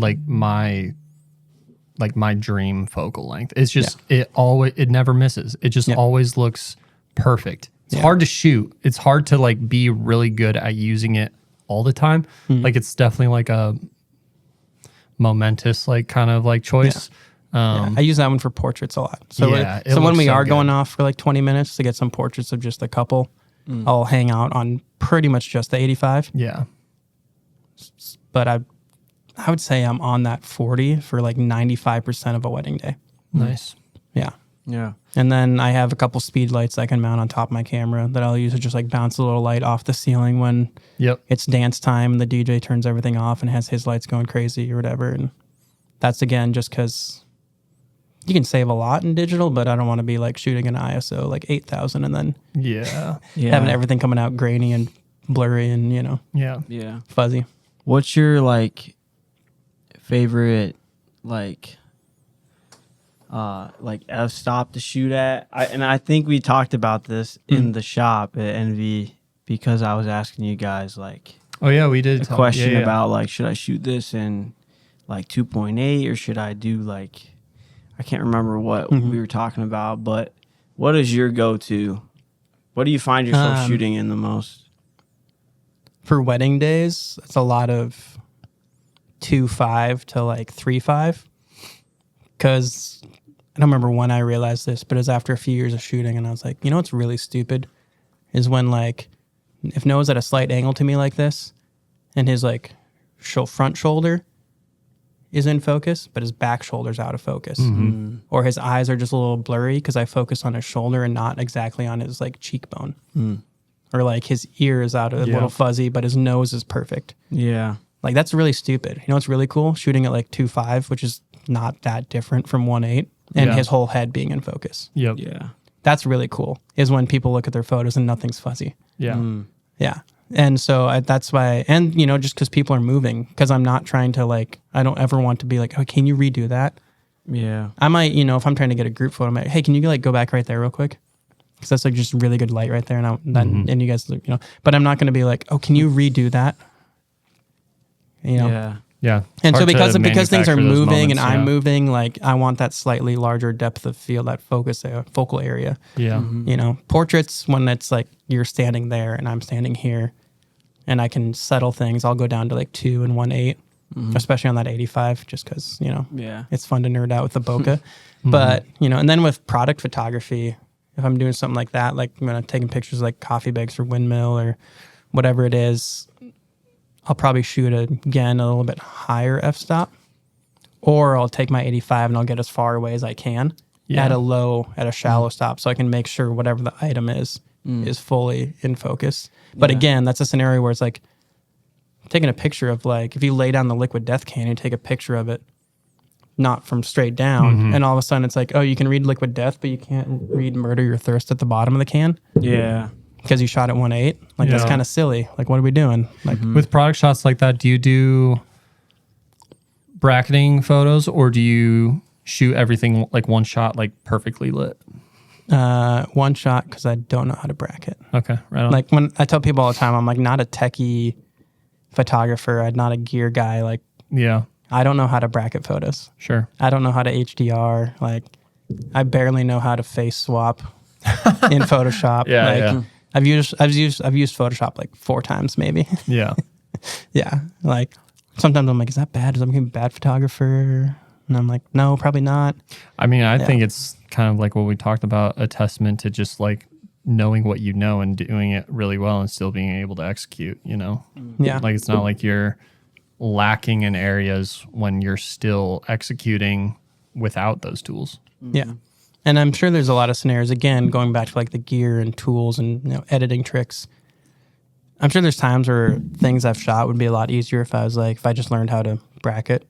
dream focal length. It's just it never misses. It just always looks perfect. It's hard to shoot. It's hard to like be really good at using it all the time. Like it's definitely like a momentous like kind of like choice. I use that one for portraits a lot. So when we are going off for like 20 minutes to get some portraits of just a couple, I'll hang out on pretty much just the 85. Yeah. But I would say I'm on that 40 for like 95% of a wedding day. Nice. Yeah. Yeah. And then I have a couple speed lights I can mount on top of my camera that I'll use to just like bounce a little light off the ceiling when it's dance time and the DJ turns everything off and has his lights going crazy or whatever. And that's, again, just because you can save a lot in digital, but I don't want to be like shooting an ISO like 8,000 and then having everything coming out grainy and blurry and, fuzzy. What's your like favorite like f-stop to shoot at? I think we talked about this in the shop at NVB because I was asking you guys like, oh yeah, we did a question about like, should I shoot this in like 2.8 or should I do like, I can't remember what we were talking about, but what is your go-to? What do you find yourself shooting in the most? For wedding days, it's a lot of 2.5 to like 3.5. Because I don't remember when I realized this, but it was after a few years of shooting, and I was like, you know what's really stupid? Is when like, if Noah's at a slight angle to me like this, and his like front shoulder is in focus, but his back shoulder's out of focus. Or his eyes are just a little blurry because I focus on his shoulder and not exactly on his like cheekbone. Or like his ear is out a little fuzzy, but his nose is perfect. Yeah. Like that's really stupid. You know what's really cool? Shooting at like 2.5, which is not that different from 1.8, and his whole head being in focus. Yep. Yeah. That's really cool, is when people look at their photos and nothing's fuzzy. Yeah. Yeah. And so that's why, and you know, just because people are moving, because I'm not trying to like, I don't ever want to be like, oh, can you redo that? Yeah. I might, you know, if I'm trying to get a group photo, I'm like, hey, can you like go back right there real quick? Because that's like just really good light right there. And you guys, you know, but I'm not going to be like, oh, can you redo that? You know? Yeah. Yeah. And so because things are manufacture those moving and moments, I'm moving, like I want that slightly larger depth of field, that focal area. Yeah. You know, portraits, when it's like you're standing there and I'm standing here and I can settle things, I'll go down to like 2 and 1.8, especially on that 85, just because, you know, it's fun to nerd out with the bokeh. But, you know, and then with product photography, if I'm doing something like that, like when I'm taking pictures of like coffee bags for Windmill or whatever it is, I'll probably shoot again a little bit higher f-stop, or I'll take my 85 and I'll get as far away as I can at a shallow stop, so I can make sure whatever the item is fully in focus. But again, that's a scenario where it's like taking a picture of like, if you lay down the liquid death can and take a picture of it, not from straight down, and all of a sudden it's like, oh, you can read liquid death, but you can't read murder your thirst at the bottom of the can. Yeah. Because you shot at 1.8, like that's kind of silly. Like, what are we doing? Like with product shots like that, do you do bracketing photos, or do you shoot everything like one shot, like perfectly lit? One shot, because I don't know how to bracket. Okay, right on. Like when I tell people all the time, I'm like not a techie photographer. I'm not a gear guy. Like, I don't know how to bracket photos. Sure. I don't know how to HDR. Like, I barely know how to face swap in Photoshop. I've used Photoshop like 4 times maybe. Yeah. Yeah. Like sometimes I'm like, is that bad? Is that a bad photographer? And I'm like, no, probably not. I mean, I think it's kind of like what we talked about, a testament to just like knowing what you know and doing it really well and still being able to execute, you know? Yeah. Like it's not like you're lacking in areas when you're still executing without those tools. Yeah. And I'm sure there's a lot of scenarios, again, going back to like the gear and tools and, you know, editing tricks. I'm sure there's times where things I've shot would be a lot easier if I just learned how to bracket.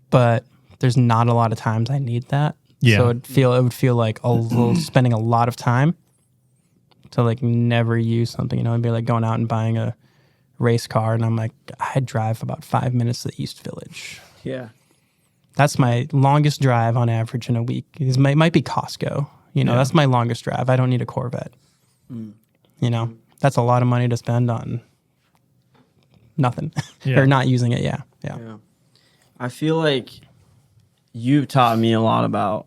But there's not a lot of times I need that. Yeah. So it would feel like spending a lot of time to like never use something, you know, it'd be like going out and buying a race car and I'm like, I drive about 5 minutes to the East Village. Yeah. That's my longest drive on average in a week. It might be Costco. You know, that's my longest drive. I don't need a Corvette. You know, that's a lot of money to spend on nothing or not using it. Yeah. I feel like you've taught me a lot about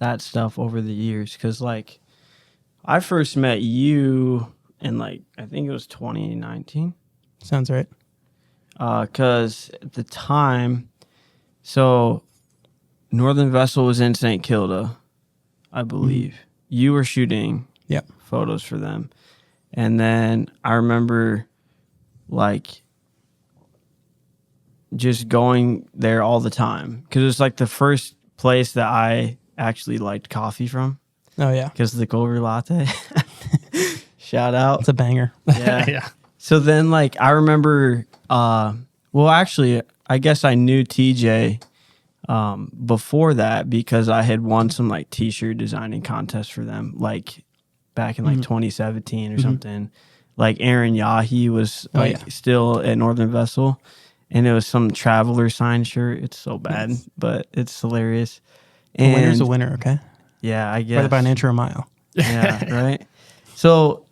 that stuff over the years, because like I first met you in like, I think it was 2019. Sounds right. Because at the time, so Northern Vessel was in St. Kilda, I believe. You were shooting photos for them. And then I remember like just going there all the time, because it was like the first place that I actually liked coffee from. Oh, yeah. Because of the cold brew latte. Shout out. It's a banger. Yeah. So then like I remember, well, actually, I guess I knew TJ before that because I had won some like t-shirt designing contests for them, like back in like 2017 or something. Like Aaron Yahi was like still at Northern Vessel, and it was some Traveler signed shirt. It's so bad, but it's hilarious. And a winner's a winner, okay? Yeah, I guess. Whether by an inch or a mile. Yeah, right. So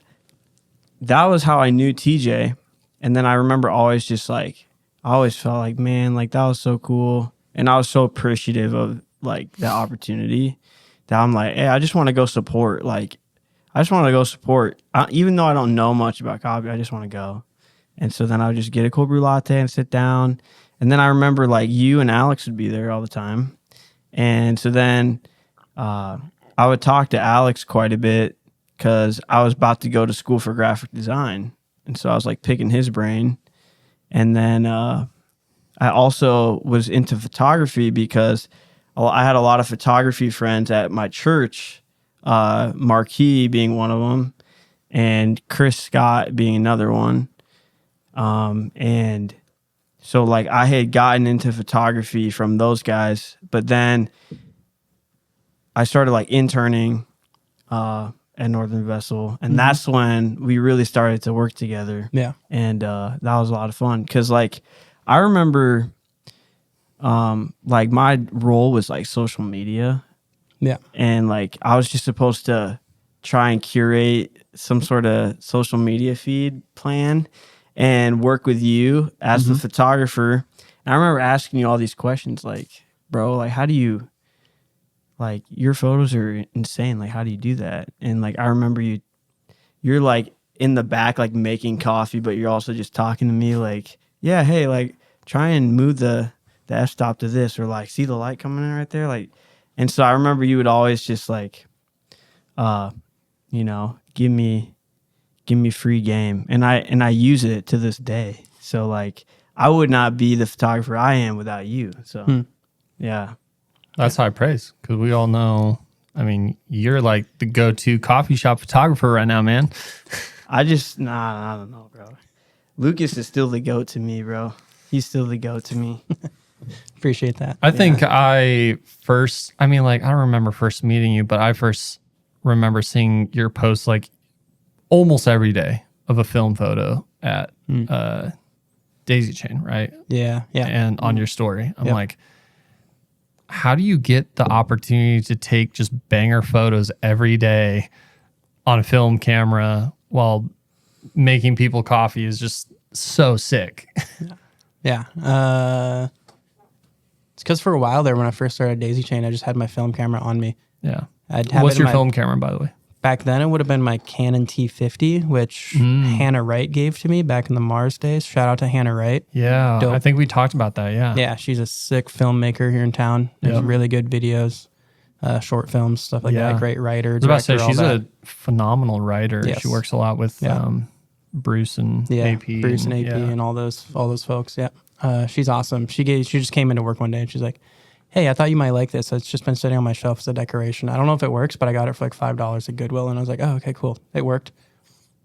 that was how I knew TJ. And then I remember always just like, I always felt like, man, like that was so cool. And I was so appreciative of like that opportunity that I'm like, hey, I just want to go support. Like, I just want to go support. Even though I don't know much about coffee, I just want to go. And so then I would just get a cold brew latte and sit down. And then I remember like you and Alex would be there all the time. And so then I would talk to Alex quite a bit because I was about to go to school for graphic design. And so I was like picking his brain. And then I also was into photography because I had a lot of photography friends at my church, Marquis being one of them, and Chris Scott being another one. And so like I had gotten into photography from those guys, but then I started like interning at Northern Vessel, and that's when we really started to work together. Yeah. And that was a lot of fun because like I remember like my role was like social media. Yeah. And like I was just supposed to try and curate some sort of social media feed plan and work with you as the photographer. And I remember asking you all these questions like, bro, like how do you, like your photos are insane. Like how do you do that? And like I remember you're like in the back like making coffee, but you're also just talking to me like, yeah, hey, like try and move the f-stop to this, or like see the light coming in right there. Like, and so I remember you would always just like, you know, give me free game. And I use it to this day. So like I would not be the photographer I am without you. So yeah. That's high praise because we all know, I mean, you're like the go-to coffee shop photographer right now, man. I don't know, bro. Lucas is still the GOAT to me, bro. He's still the GOAT to me. Appreciate that. I think I don't remember first meeting you, but I first remember seeing your posts like almost every day of a film photo at Daisy Chain, right? Yeah. Yeah. And on your story. I'm like, how do you get the opportunity to take just banger photos every day on a film camera while making people coffee is just so sick. Yeah. It's because for a while there, when I first started Daisy Chain, I just had my film camera on me. Yeah. What's your film camera, by the way? Back then, it would have been my Canon T50, which Hannah Wright gave to me back in the Mars days. Shout out to Hannah Wright. Yeah, dope. I think we talked about that, yeah. Yeah, she's a sick filmmaker here in town. There's really good videos, short films, stuff like that. Great writer, director, I was about to say, she's a phenomenal writer. Yes. She works a lot with Bruce and AP. Bruce and AP and all those folks, she's awesome. She just came into work one day and she's like, hey, I thought you might like this. It's just been sitting on my shelf as a decoration. I don't know if it works, but I got it for like $5 at Goodwill. And I was like, oh, okay, cool. It worked.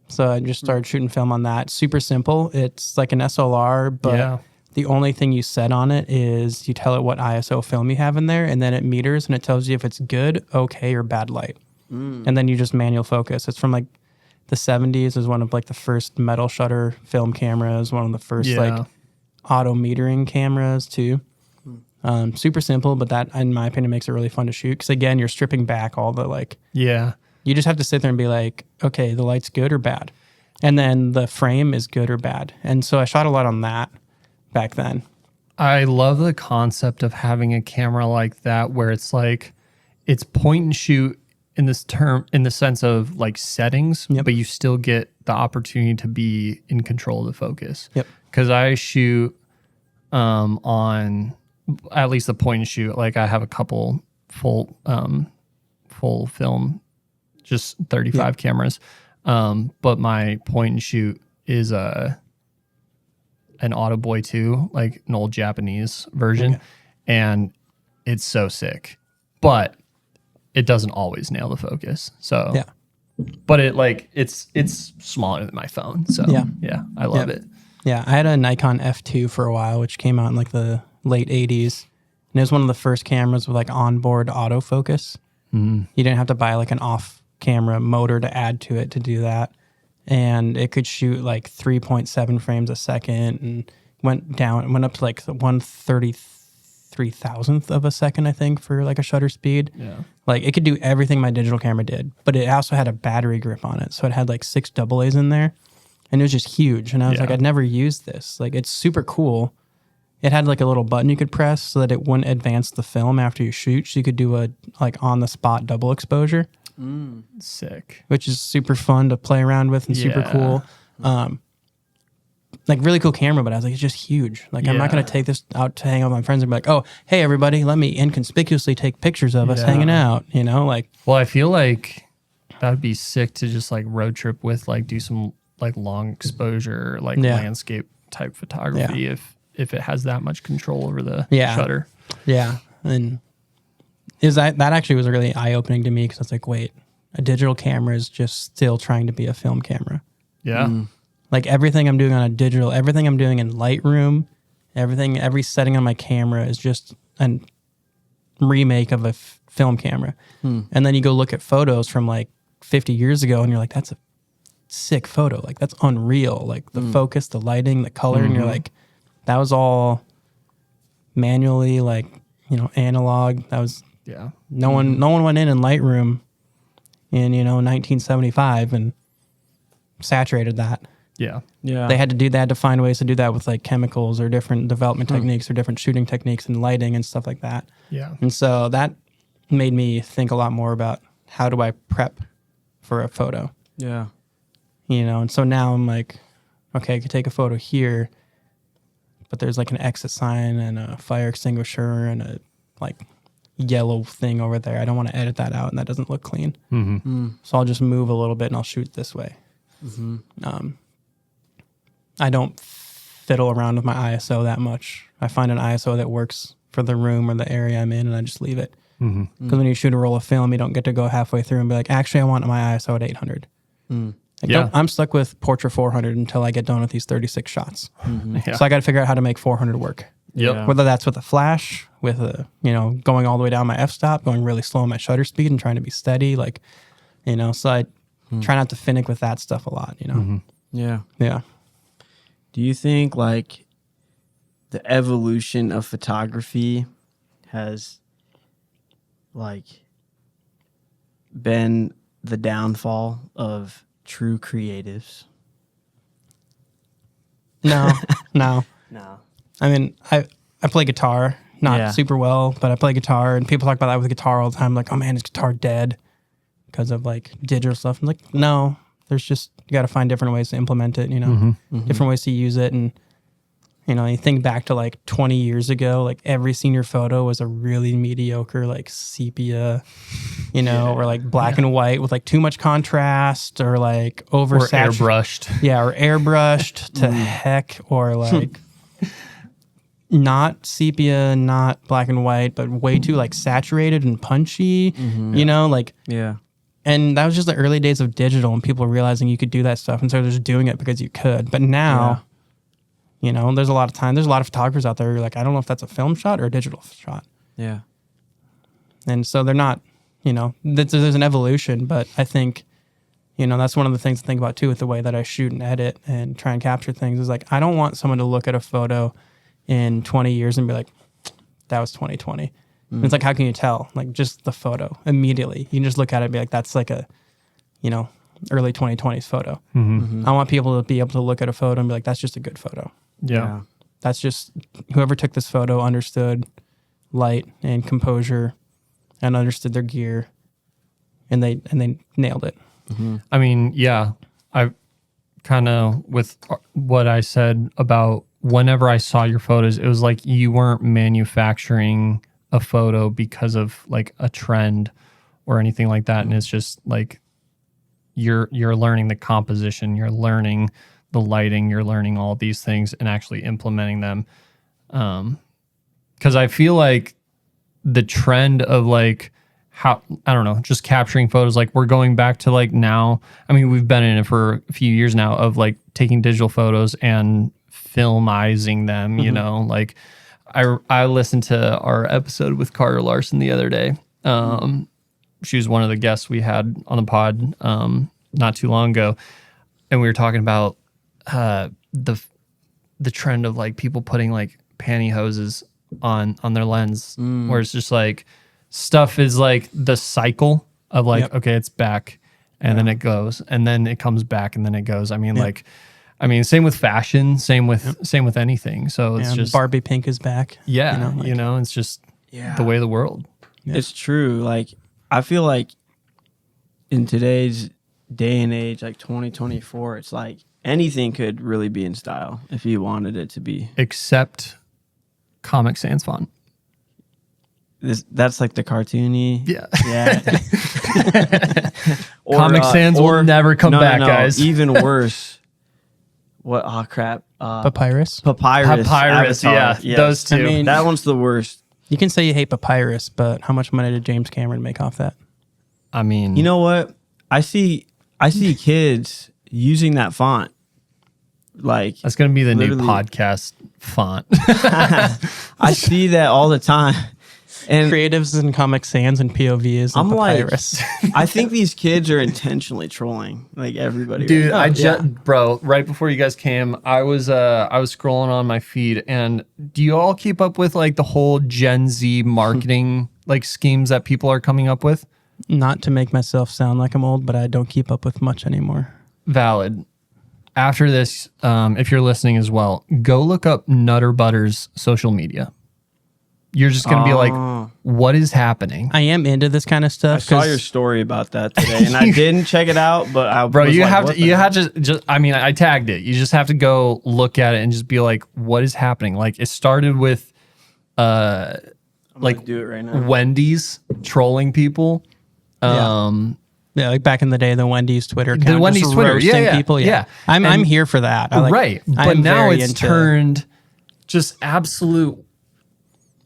So I just started shooting film on that. Super simple. It's like an SLR, but the only thing you set on it is you tell it what ISO film you have in there, and then it meters and it tells you if it's good, okay, or bad light. And then you just manual focus. It's from like the 70s. Is one of like the first metal shutter film cameras, one of the first like auto metering cameras too. Super simple, but that, in my opinion, makes it really fun to shoot. Because again, you're stripping back all the like. Yeah. You just have to sit there and be like, okay, the light's good or bad, and then the frame is good or bad. And so I shot a lot on that back then. I love the concept of having a camera like that, where it's like it's point and shoot in the sense of like settings, but you still get the opportunity to be in control of the focus. Because I shoot on at least the point and shoot. Like I have a couple full film, just 35 cameras. But my point and shoot is an Auto Boy 2, like an old Japanese version. And it's so sick. But it doesn't always nail the focus. So but it's smaller than my phone. So I love it. Yeah, I had a Nikon F2 for a while, which came out in like the late 80s. And it was one of the first cameras with like onboard autofocus. You didn't have to buy like an off-camera motor to add to it to do that. And it could shoot like 3.7 frames a second and went up to like 133 3,000th of a second, I think, for like a shutter speed. Yeah. Like it could do everything my digital camera did, but it also had a battery grip on it. So it had like 6 AA's in there and it was just huge. And I was like, I'd never used this. Like it's super cool. It had like a little button you could press so that it wouldn't advance the film after you shoot. So you could do a like on the spot double exposure. Sick. Which is super fun to play around with and super cool. Like really cool camera, but I was like, it's just huge. Like I'm not going to take this out to hang out with my friends and be like, oh, hey everybody, let me inconspicuously take pictures of us hanging out, you know, like. Well, I feel like that'd be sick to just like road trip with, like do some like long exposure, like landscape type photography if it has that much control over the shutter. Yeah. And that actually was really eye-opening to me because I was like, wait, a digital camera is just still trying to be a film camera. Yeah. Like everything I'm doing on a digital, everything I'm doing in Lightroom, every setting on my camera is just a remake of a film camera. And then you go look at photos from like 50 years ago and you're like, that's a sick photo. Like that's unreal. Like the focus, the lighting, the color. And you're like, that was all manually, like, you know, analog. That was, no one went in Lightroom in, you know, 1975 and saturated that. Yeah. They had to find ways to do that with like chemicals or different development techniques or different shooting techniques and lighting and stuff like that. Yeah. And so that made me think a lot more about how do I prep for a photo. Yeah. You know, and so now I'm like, okay, I could take a photo here, but there's like an exit sign and a fire extinguisher and a like yellow thing over there. I don't want to edit that out and that doesn't look clean. So I'll just move a little bit and I'll shoot this way. I don't fiddle around with my ISO that much. I find an ISO that works for the room or the area I'm in, and I just leave it. Because when you shoot a roll of film, you don't get to go halfway through and be like, actually, I want my ISO at 800. I'm stuck with Portrait 400 until I get done with these 36 shots. So I got to figure out how to make 400 work. Whether that's with a flash, with a, you know, going all the way down my f-stop, going really slow on my shutter speed and trying to be steady, like, you know, so I try not to finick with that stuff a lot, you know? Yeah. Do you think like the evolution of photography has like been the downfall of true creatives? No. No. I mean, I play guitar, not super well, but I play guitar, and people talk about that with guitar all the time. Like, oh man, is guitar dead because of like digital stuff? I'm like, no. There's just, you got to find different ways to implement it, you know, different ways to use it. And, you know, you think back to like 20 years ago, like every senior photo was a really mediocre, like sepia, you know, or like black and white with like too much contrast or like oversaturated. Or airbrushed. Yeah, or airbrushed to heck, or like not sepia, not black and white, but way too like saturated and punchy, you know, like. And that was just the early days of digital and people realizing you could do that stuff. And so they're just doing it because you could. But now, you know, there's a lot of photographers out there who are like, I don't know if that's a film shot or a digital shot. Yeah. And so they're not, you know, there's an evolution. But I think, you know, that's one of the things to think about too with the way that I shoot and edit and try and capture things is like, I don't want someone to look at a photo in 20 years and be like, that was 2020. It's like, how can you tell? Like, just the photo immediately. You can just look at it and be like, that's like a, you know, early 2020s photo. I want people to be able to look at a photo and be like, that's just a good photo. Yeah. That's just, whoever took this photo understood light and composure and understood their gear, and they nailed it. I mean, yeah, I kind of, with what I said about whenever I saw your photos, it was like you weren't manufacturing a photo because of like a trend or anything like that. And it's just like you're learning the composition, you're learning the lighting, you're learning all these things and actually implementing them. Because I feel like the trend of like how, I don't know, just capturing photos, like we're going back to like now, I mean, we've been in it for a few years now of like taking digital photos and filmizing them, you know, like I listened to our episode with Carter Larson the other day. She was one of the guests we had on the pod not too long ago, and we were talking about the trend of like people putting like pantyhoses on their lens, where it's just like stuff is like the cycle of like, okay, it's back, and then it goes, and then it comes back, and then it goes. I mean, same with fashion, same with anything. So it's just Barbie pink is back. Yeah, it's just the way of the world. Yeah. It's true. Like, I feel like in today's day and age, like 2024, it's like anything could really be in style if you wanted it to be. Except Comic Sans font. That's like the cartoony. Yeah. Comic Sans will never come back, guys. Even worse. What? Oh, crap. Papyrus. Avatar. Yeah. Those two. I mean, that one's the worst. You can say you hate Papyrus, but how much money did James Cameron make off that? I mean, you know what? I see kids using that font. Like, that's going to be the new podcast font. I see that all the time. And creatives and Comic Sans and POVs and Papyrus. Like, I think these kids are intentionally trolling like everybody. Dude, bro, right before you guys came, I was scrolling on my feed, and do you all keep up with like the whole Gen Z marketing like schemes that people are coming up with? Not to make myself sound like I'm old, but I don't keep up with much anymore. Valid. After this, if you're listening as well, go look up Nutter Butter's social media. You're just going to be like, what is happening? I am into this kind of stuff. I saw your story about that today, and I didn't check it out, but I I tagged it. You just have to go look at it and just be like, what is happening? Like, it started with, like, do it right now. Wendy's trolling people. Yeah, like back in the day, the Wendy's Twitter account. The Wendy's Twitter, roasting people. Yeah. I'm here for that. Right. But now it's turned just absolute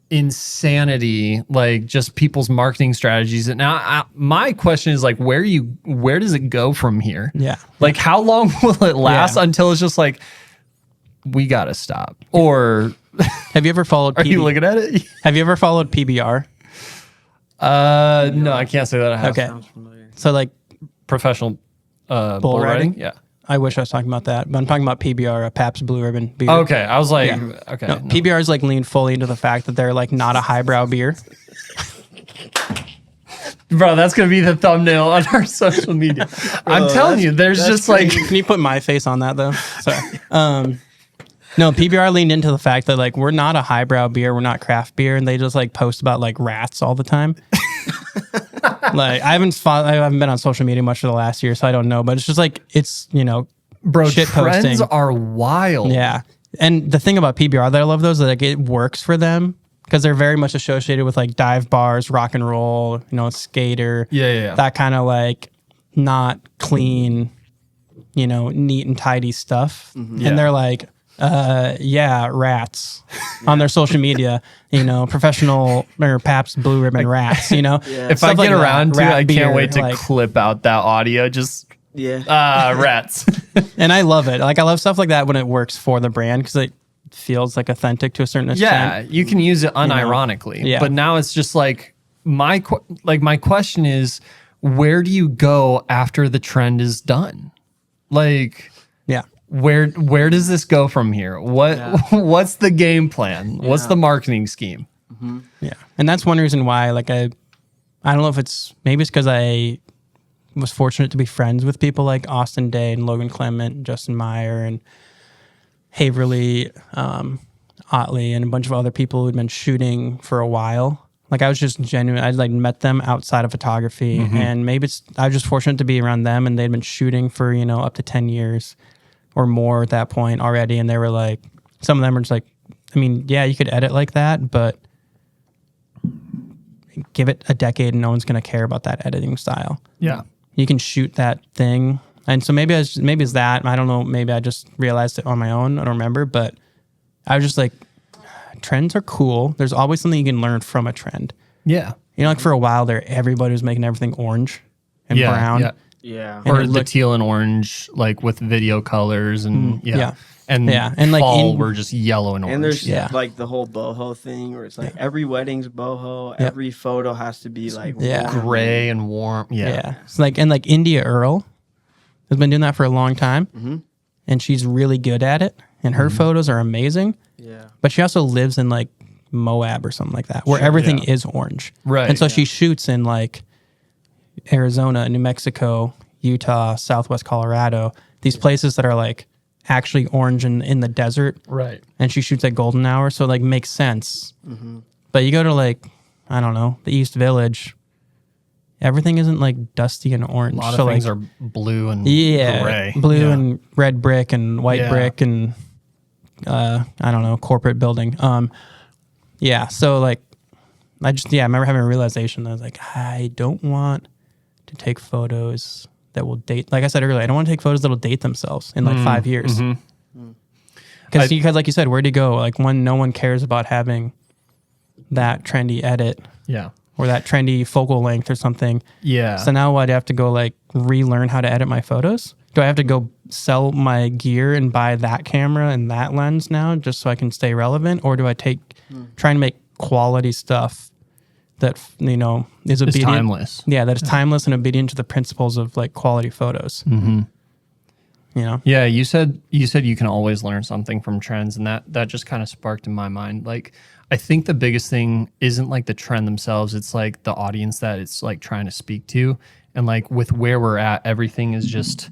insanity, like just people's marketing strategies. And now my question is like, where does it go from here? Yeah. Like, how long will it last until it's just like, we got to stop? Or have you ever followed Are you looking at it? Have you ever followed PBR? No, I can't say that I have. Okay. So like professional bull riding? Yeah. I wish I was talking about that, but I'm talking about PBR, a Pabst Blue Ribbon beer. Okay, I was like, okay. No. PBR is like leaned fully into the fact that they're like not a highbrow beer. Bro, that's going to be the thumbnail on our social media. I'm telling you, there's just crazy. Like... Can you put my face on that though? Sorry. No, PBR leaned into the fact that like we're not a highbrow beer, we're not craft beer, and they just like post about like rats all the time. Like I haven't been on social media much for the last year, so I don't know. But it's just like bro, shit trends posting. Are wild. Yeah, and the thing about PBR that I love those is like it works for them because they're very much associated with like dive bars, rock and roll, skater. Yeah. That kind of like not clean, neat and tidy stuff, and they're like. Rats on their social media, professional or Pabst Blue Ribbon rats, If I get around to it, I can't wait to clip out that audio. Just, rats. And I love it. Like, I love stuff like that when it works for the brand because it feels like authentic to a certain extent. Yeah, you can use it unironically. Yeah. But now it's just like, my question is, where do you go after the trend is done? Like... Yeah. Where does this go from here? What's the game plan? Yeah. What's the marketing scheme? Mm-hmm. Yeah, and that's one reason why. Like I don't know if maybe it's because I was fortunate to be friends with people like Austin Day and Logan Clement, and Justin Meyer, and Haverly Otley, and a bunch of other people who'd been shooting for a while. Like I was just genuine. I like met them outside of photography, and maybe I was just fortunate to be around them, and they'd been shooting for up to 10 years. Or more at that point already, and they were like, some of them were just like, I mean, yeah, you could edit like that, but give it a decade and no one's gonna care about that editing style. Yeah, you can shoot that thing, and so maybe it's that. I don't know. Maybe I just realized it on my own. I don't remember, but I was just like, trends are cool. There's always something you can learn from a trend. Yeah, like for a while there, everybody was making everything orange and brown. Yeah, or the teal and orange, like with video colors and and like fall were just yellow and orange. And there's like the whole boho thing, where it's like every wedding's boho, every photo has to be like gray and warm. Yeah, it's like India Earl has been doing that for a long time, and she's really good at it, and her photos are amazing. Yeah, but she also lives in like Moab or something like that, where everything is orange. Right. And so she shoots in like Arizona, New Mexico, Utah, Southwest Colorado, these places that are like actually orange in the desert. Right. And she shoots at golden hour. So it like makes sense. But you go to like, I don't know, the East Village, everything isn't like dusty and orange. A lot of things like, are blue and gray. Blue and red brick and white brick and I don't know, corporate building. So like I remember having a realization that I was like, I don't want to take photos that will date, like I said earlier, I don't want to take photos that will date themselves in like 5 years. Because like you said, where'd you go? Like no one cares about having that trendy edit. Yeah. Or that trendy focal length or something. Yeah. So now what? Do I have to go like relearn how to edit my photos? Do I have to go sell my gear and buy that camera and that lens now just so I can stay relevant? Or do I try and make quality stuff that, you know, is obedient? It's timeless. Yeah, that is timeless and obedient to the principles of like quality photos. You know? Yeah, you said you can always learn something from trends, and that just kind of sparked in my mind. Like, I think the biggest thing isn't like the trend themselves, it's like the audience that it's like trying to speak to. And like with where we're at, everything is just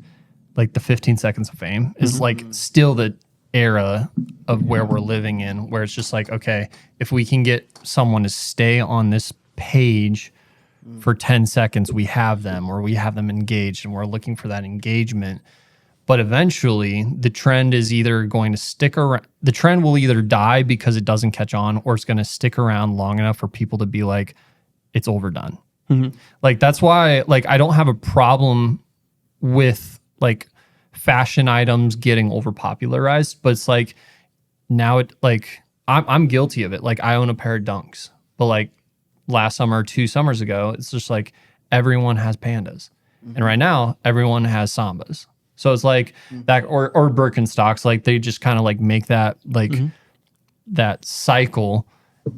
like the 15 seconds of fame is like still the era of where we're living in, where it's just like, okay, if we can get someone to stay on this page for 10 seconds, we have them, or we have them engaged, and we're looking for that engagement. But eventually, the trend is either going to stick around. The trend will either die because it doesn't catch on, or it's going to stick around long enough for people to be like, it's overdone. Like, that's why, like, I don't have a problem with, like, fashion items getting overpopularized. But it's like, now I'm guilty of it. Like, I own a pair of Dunks. But, like, last summer, 2 summers ago, it's just like, everyone has Pandas. And right now, everyone has Sambas. So it's like that, or Birkenstocks, like they just kind of like make that like that cycle.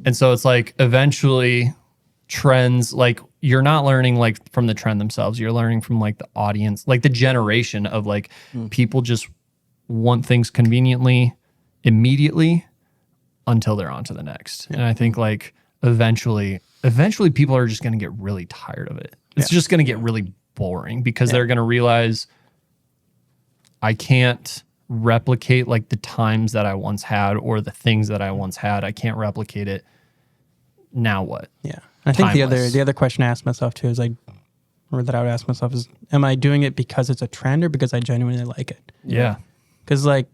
And so it's like eventually trends, like you're not learning like from the trend themselves. You're learning from like the audience, like the generation of like people just want things conveniently, immediately until they're on to the next. And I think like eventually people are just going to get really tired of it. It's just going to get really boring because they're going to realize I can't replicate like the times that I once had or the things that I once had. I can't replicate it. Now what? Yeah. I think the other question I ask myself too is like, or that I would ask myself is, am I doing it because it's a trend or because I genuinely like it? Yeah. Because like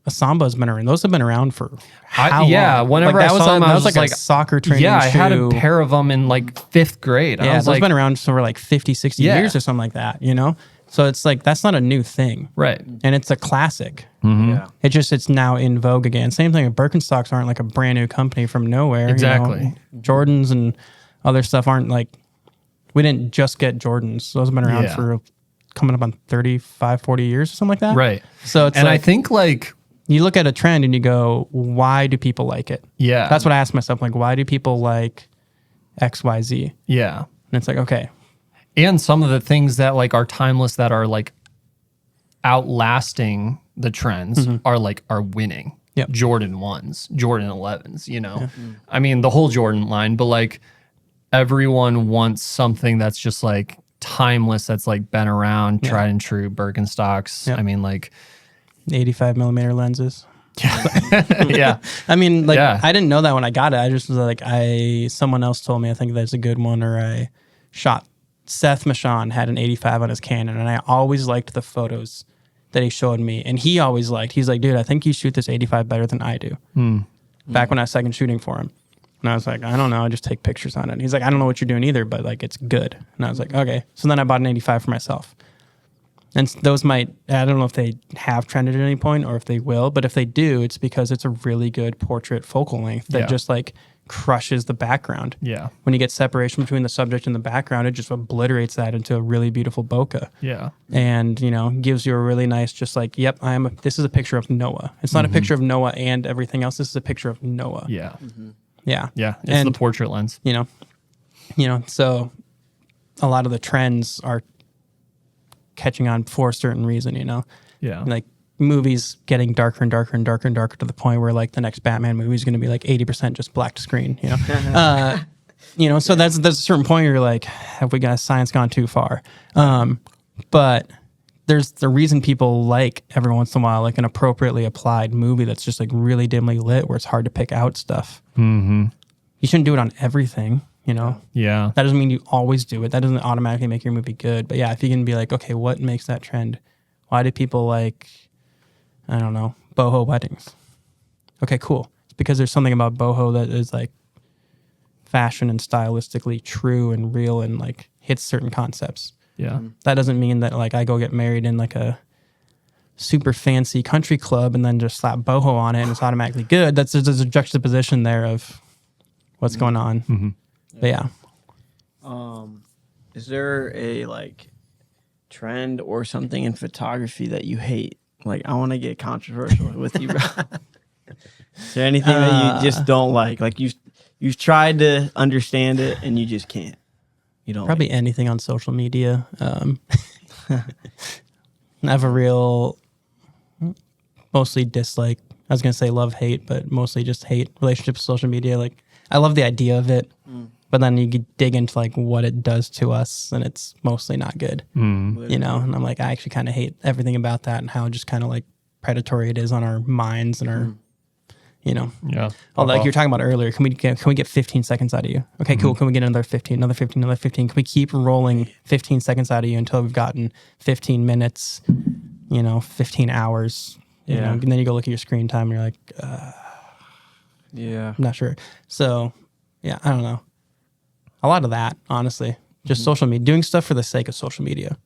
a Samba has been around. Those have been around for how long? Whenever like, I saw them, that I was was like a soccer training shoe. I had a pair of them in like 5th grade. Yeah, those like, been around for like 50, 60 years or something like that, you know? So it's like, that's not a new thing. Right. And it's a classic. Yeah. It's now in vogue again. Same thing with Birkenstocks aren't like a brand new company from nowhere. Exactly. You know? Jordans and other stuff aren't like, we didn't just get Jordans. Those have been around for coming up on 35, 40 years or something like that. Right. So it's and like, I think like, you look at a trend and you go, why do people like it? Yeah. That's what I ask myself. Like, why do people like X, Y, Z? Yeah. And it's like, okay. And some of the things that like are timeless that are like outlasting the trends are winning. Yep. Jordan 1s, Jordan 11s, you know. I mean, the whole Jordan line, but like everyone wants something that's just like timeless, that's like been around, tried and true. Birkenstocks. Yep. I mean, like 85 millimeter lenses. Yeah. I mean, like, I didn't know that when I got it. I just was like, someone else told me, I think that's a good one, or I shot. Seth Michon had an 85 on his Canon, and I always liked the photos that he showed me. And he's like, dude, I think you shoot this 85 better than I do. Back when I was second shooting for him. And I was like, I don't know, I just take pictures on it. And he's like, I don't know what you're doing either, but like, it's good. And I was like, okay. So then I bought an 85 for myself. And those I don't know if they have trended at any point or if they will, but if they do, it's because it's a really good portrait focal length that just like crushes the background. Yeah. When you get separation between the subject and the background, it just obliterates that into a really beautiful bokeh. Yeah. And, you know, gives you a really nice, just like, yep, this is a picture of Noah. It's not a picture of Noah and everything else. This is a picture of Noah. Yeah. Yeah. Yeah. It's the portrait lens. You know, so a lot of the trends are catching on for a certain reason, you know? Yeah. Like, movies getting darker and darker and darker and darker to the point where like the next Batman movie is going to be like 80% just black to screen, so that's a certain point where you're like, have we got science gone too far? But there's the reason people like every once in a while like an appropriately applied movie that's just like really dimly lit where it's hard to pick out stuff. Mm-hmm. You shouldn't do it on everything, Yeah. That doesn't mean you always do it. That doesn't automatically make your movie good. But yeah, if you can be like, okay, what makes that trend? Why do people like, I don't know, boho weddings? Okay, cool. It's because there's something about boho that is like fashion and stylistically true and real and like hits certain concepts. Yeah. That doesn't mean that like I go get married in like a super fancy country club and then just slap boho on it and it's automatically good. There's a juxtaposition there of what's going on. Mm-hmm. But yeah. Is there a like trend or something in photography that you hate? Like, I want to get controversial with you, bro. Is there anything that you just don't like? Like you've tried to understand it and you just can't. You don't probably like anything on social media. I have a real mostly dislike. I was gonna say love hate, but mostly just hate relationships with social media. Like I love the idea of it, but then you dig into like what it does to us, and it's mostly not good. Mm. And I'm like, I actually kind of hate everything about that and how just kind of like predatory it is on our minds and our, Yeah. Oh, like you're talking about earlier. Can we get 15 seconds out of you? Okay, cool. Can we get another 15, another 15, another 15? Can we keep rolling 15 seconds out of you until we've gotten 15 minutes, 15 hours? And then you go look at your screen time and you're like, I'm not sure. So, yeah, I don't know. A lot of that, honestly. Just social media, doing stuff for the sake of social media.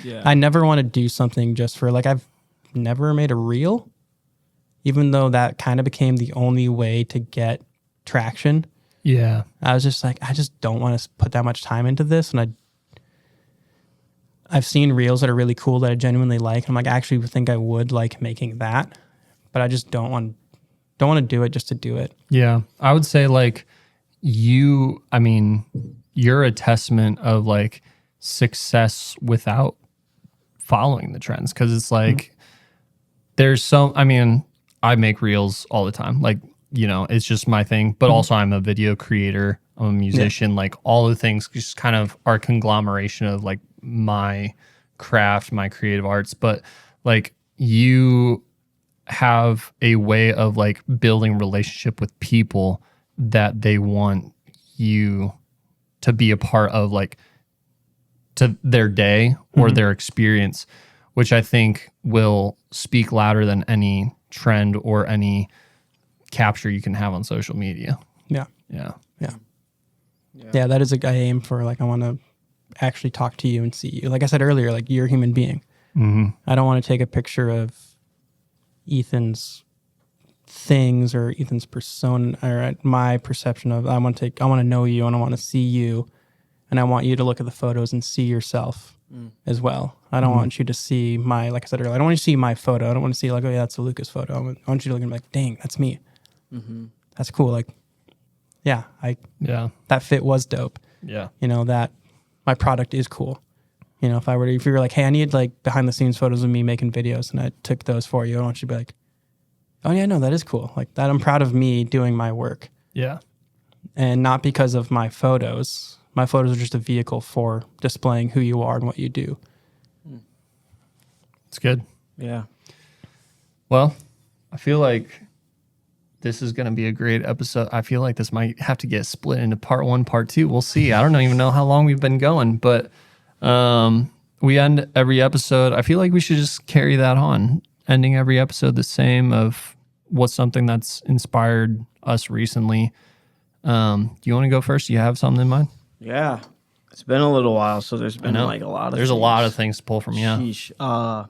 Yeah. I never want to do something just for, like, I've never made a reel, even though that kind of became the only way to get traction. Yeah. I was just like, I just don't want to put that much time into this. And I've seen reels that are really cool that I genuinely like. I'm like, I actually think I would like making that, but I just don't want to do it just to do it. Yeah. I would say like you're a testament of like success without following the trends. Cause it's like, I make reels all the time. Like, it's just my thing, but also I'm a video creator. I'm a musician, like all the things just kind of are a conglomeration of like my craft, my creative arts. But like you have a way of like building relationship with people that they want you to be a part of, like to their day or their experience, which I think will speak louder than any trend or any capture you can have on social media. Yeah. Yeah. Yeah, that is I aim for. Like, I want to actually talk to you and see you. Like I said earlier, like you're a human being. Mm-hmm. I don't want to take a picture of Ethan's things or Ethan's persona or my perception of. I want to know you and I want to see you, and I want you to look at the photos and see yourself as well. I don't want you to see like I said earlier, I don't want you to see my photo. I don't want to see like, oh yeah, that's a Lucas photo. I want you to look at me like, dang, that's me. Mm-hmm. That's cool. Like, yeah, that fit was dope. Yeah. That my product is cool. If you were like, hey, I need like behind the scenes photos of me making videos and I took those for you, I want you to be like, oh yeah, no, that is cool. Like that, I'm proud of me doing my work. Yeah. And not because of my photos. My photos are just a vehicle for displaying who you are and what you do. It's good. Yeah. Well, I feel like this is going to be a great episode. I feel like this might have to get split into part 1, part 2. We'll see. I don't even know how long we've been going, but we end every episode. I feel like we should just carry that on, ending every episode the same of what's something that's inspired us recently. Do you want to go first? Do you have something in mind? Yeah. It's been a little while, so there's been like a lot of There's things. a lot of things to pull from, yeah. Sheesh.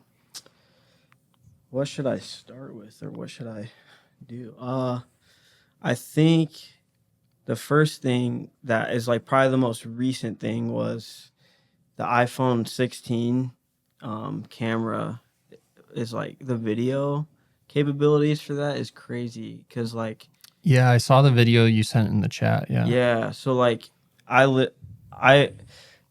What should I start with or what should I do? I think the first thing that is like probably the most recent thing was the iPhone 16 camera is like the video capabilities for that is crazy because like Yeah, I saw the video you sent in the chat. Yeah. Yeah. So like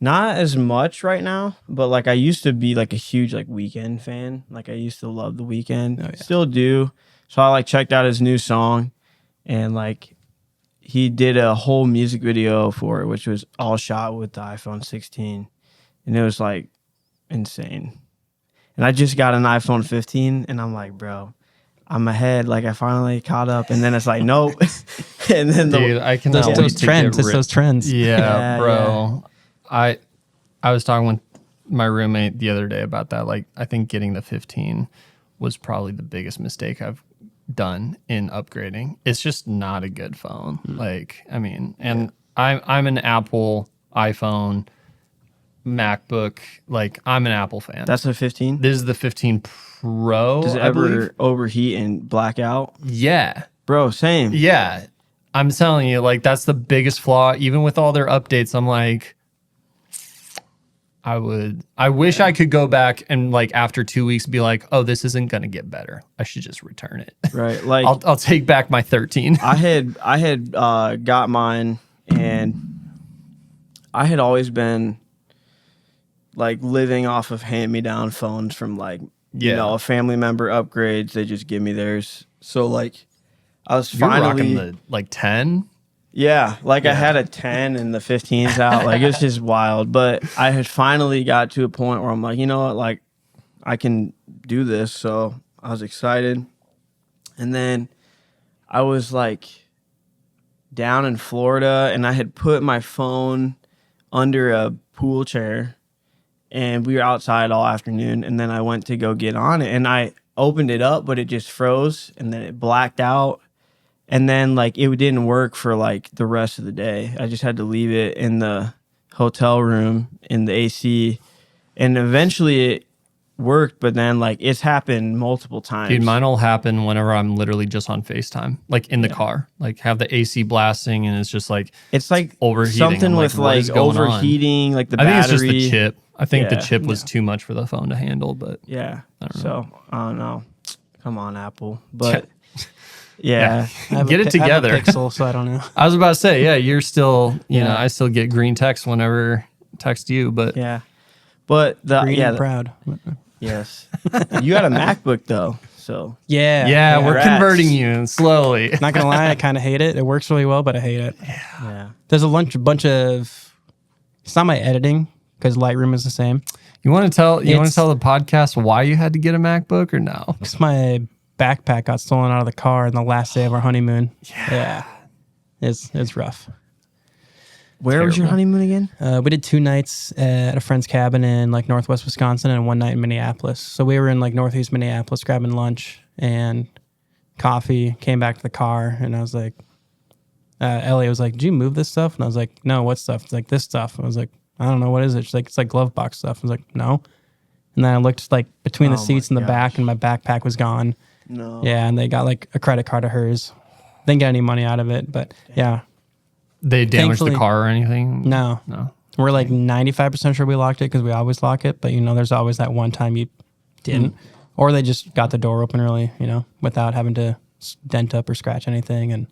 Not as much right now, but like I used to be like a huge like Weeknd fan. Like I used to love the Weeknd. Oh, yeah. Still do. So I like checked out his new song, and like he did a whole music video for it, which was all shot with the iPhone 16, and it was like insane. And I just got an iPhone 15, and I'm like, bro, I'm ahead. Like I finally caught up, and then it's like, nope. And then Dude, I cannot those trends. It's those trends. Yeah, bro. Yeah. I was talking with my roommate the other day about that. Like, I think getting the 15 was probably the biggest mistake I've done in upgrading. It's just not a good phone. Like, I mean, and I'm an Apple, iPhone, MacBook. Like, I'm an Apple fan. That's a 15. This is the 15 Pro. Does it ever overheat and black out? Yeah. Bro, same. Yeah. I'm telling you, like, that's the biggest flaw. Even with all their updates, I'm like, I wish I could go back and like after 2 weeks be like, oh, this isn't going to get better. I should just return it. Right. Like I'll take back my 13. I had got mine, and I had always been like living off of hand-me-down phones from like, you know, a family member upgrades. They just give me theirs. So like I was You're finally rocking the like 10. Yeah, like I had a 10 and the 15's out. Like it's just wild. But I had finally got to a point where I'm like, you know what, like I can do this. So I was excited. And then I was like down in Florida, and I had put my phone under a pool chair, and we were outside all afternoon. And then I went to go get on it, and I opened it up, but it just froze, and then it blacked out. And then like it didn't work for like the rest of the day. I just had to leave it in the hotel room in the AC, and eventually it worked. But then like it's happened multiple times. Dude, mine will happen whenever I'm literally just on FaceTime, like in the car, like have the AC blasting, and it's just like overheating. Something with like overheating, like the battery. I think it's just the chip. I think the chip was too much for the phone to handle, but yeah. I don't know. So I don't know. Come on, Apple, but. Yeah. Get it together. I have a Pixel, so I don't know. I was about to say, yeah, you're still, you know, I still get green text whenever I text you, but yeah. But the green and proud. Yes. You got a MacBook though, so yeah, we're converting you slowly. Not gonna lie, I kind of hate it. It works really well, but I hate it. Yeah. There's a bunch of. It's not my editing because Lightroom is the same. You want to tell the podcast why you had to get a MacBook or no? It's my backpack got stolen out of the car on the last day of our honeymoon. Yeah. It's rough. Where was your honeymoon again? We did 2 nights at a friend's cabin in like northwest Wisconsin and 1 night in Minneapolis. So we were in like northeast Minneapolis grabbing lunch and coffee, came back to the car, and I was like, Ellie was like, did you move this stuff? And I was like, no, what stuff? It's like this stuff. I was like, I don't know, what is it? She's like, it's like glove box stuff. I was like, no. And then I looked like between the seats in the back, and my backpack was gone. No. Yeah, and they got like a credit card of hers. Didn't get any money out of it, but yeah. They damaged the car or anything? No. We're like 95% sure we locked it because we always lock it, but you know, there's always that one time you didn't. Or they just got the door open early, you know, without having to dent up or scratch anything. And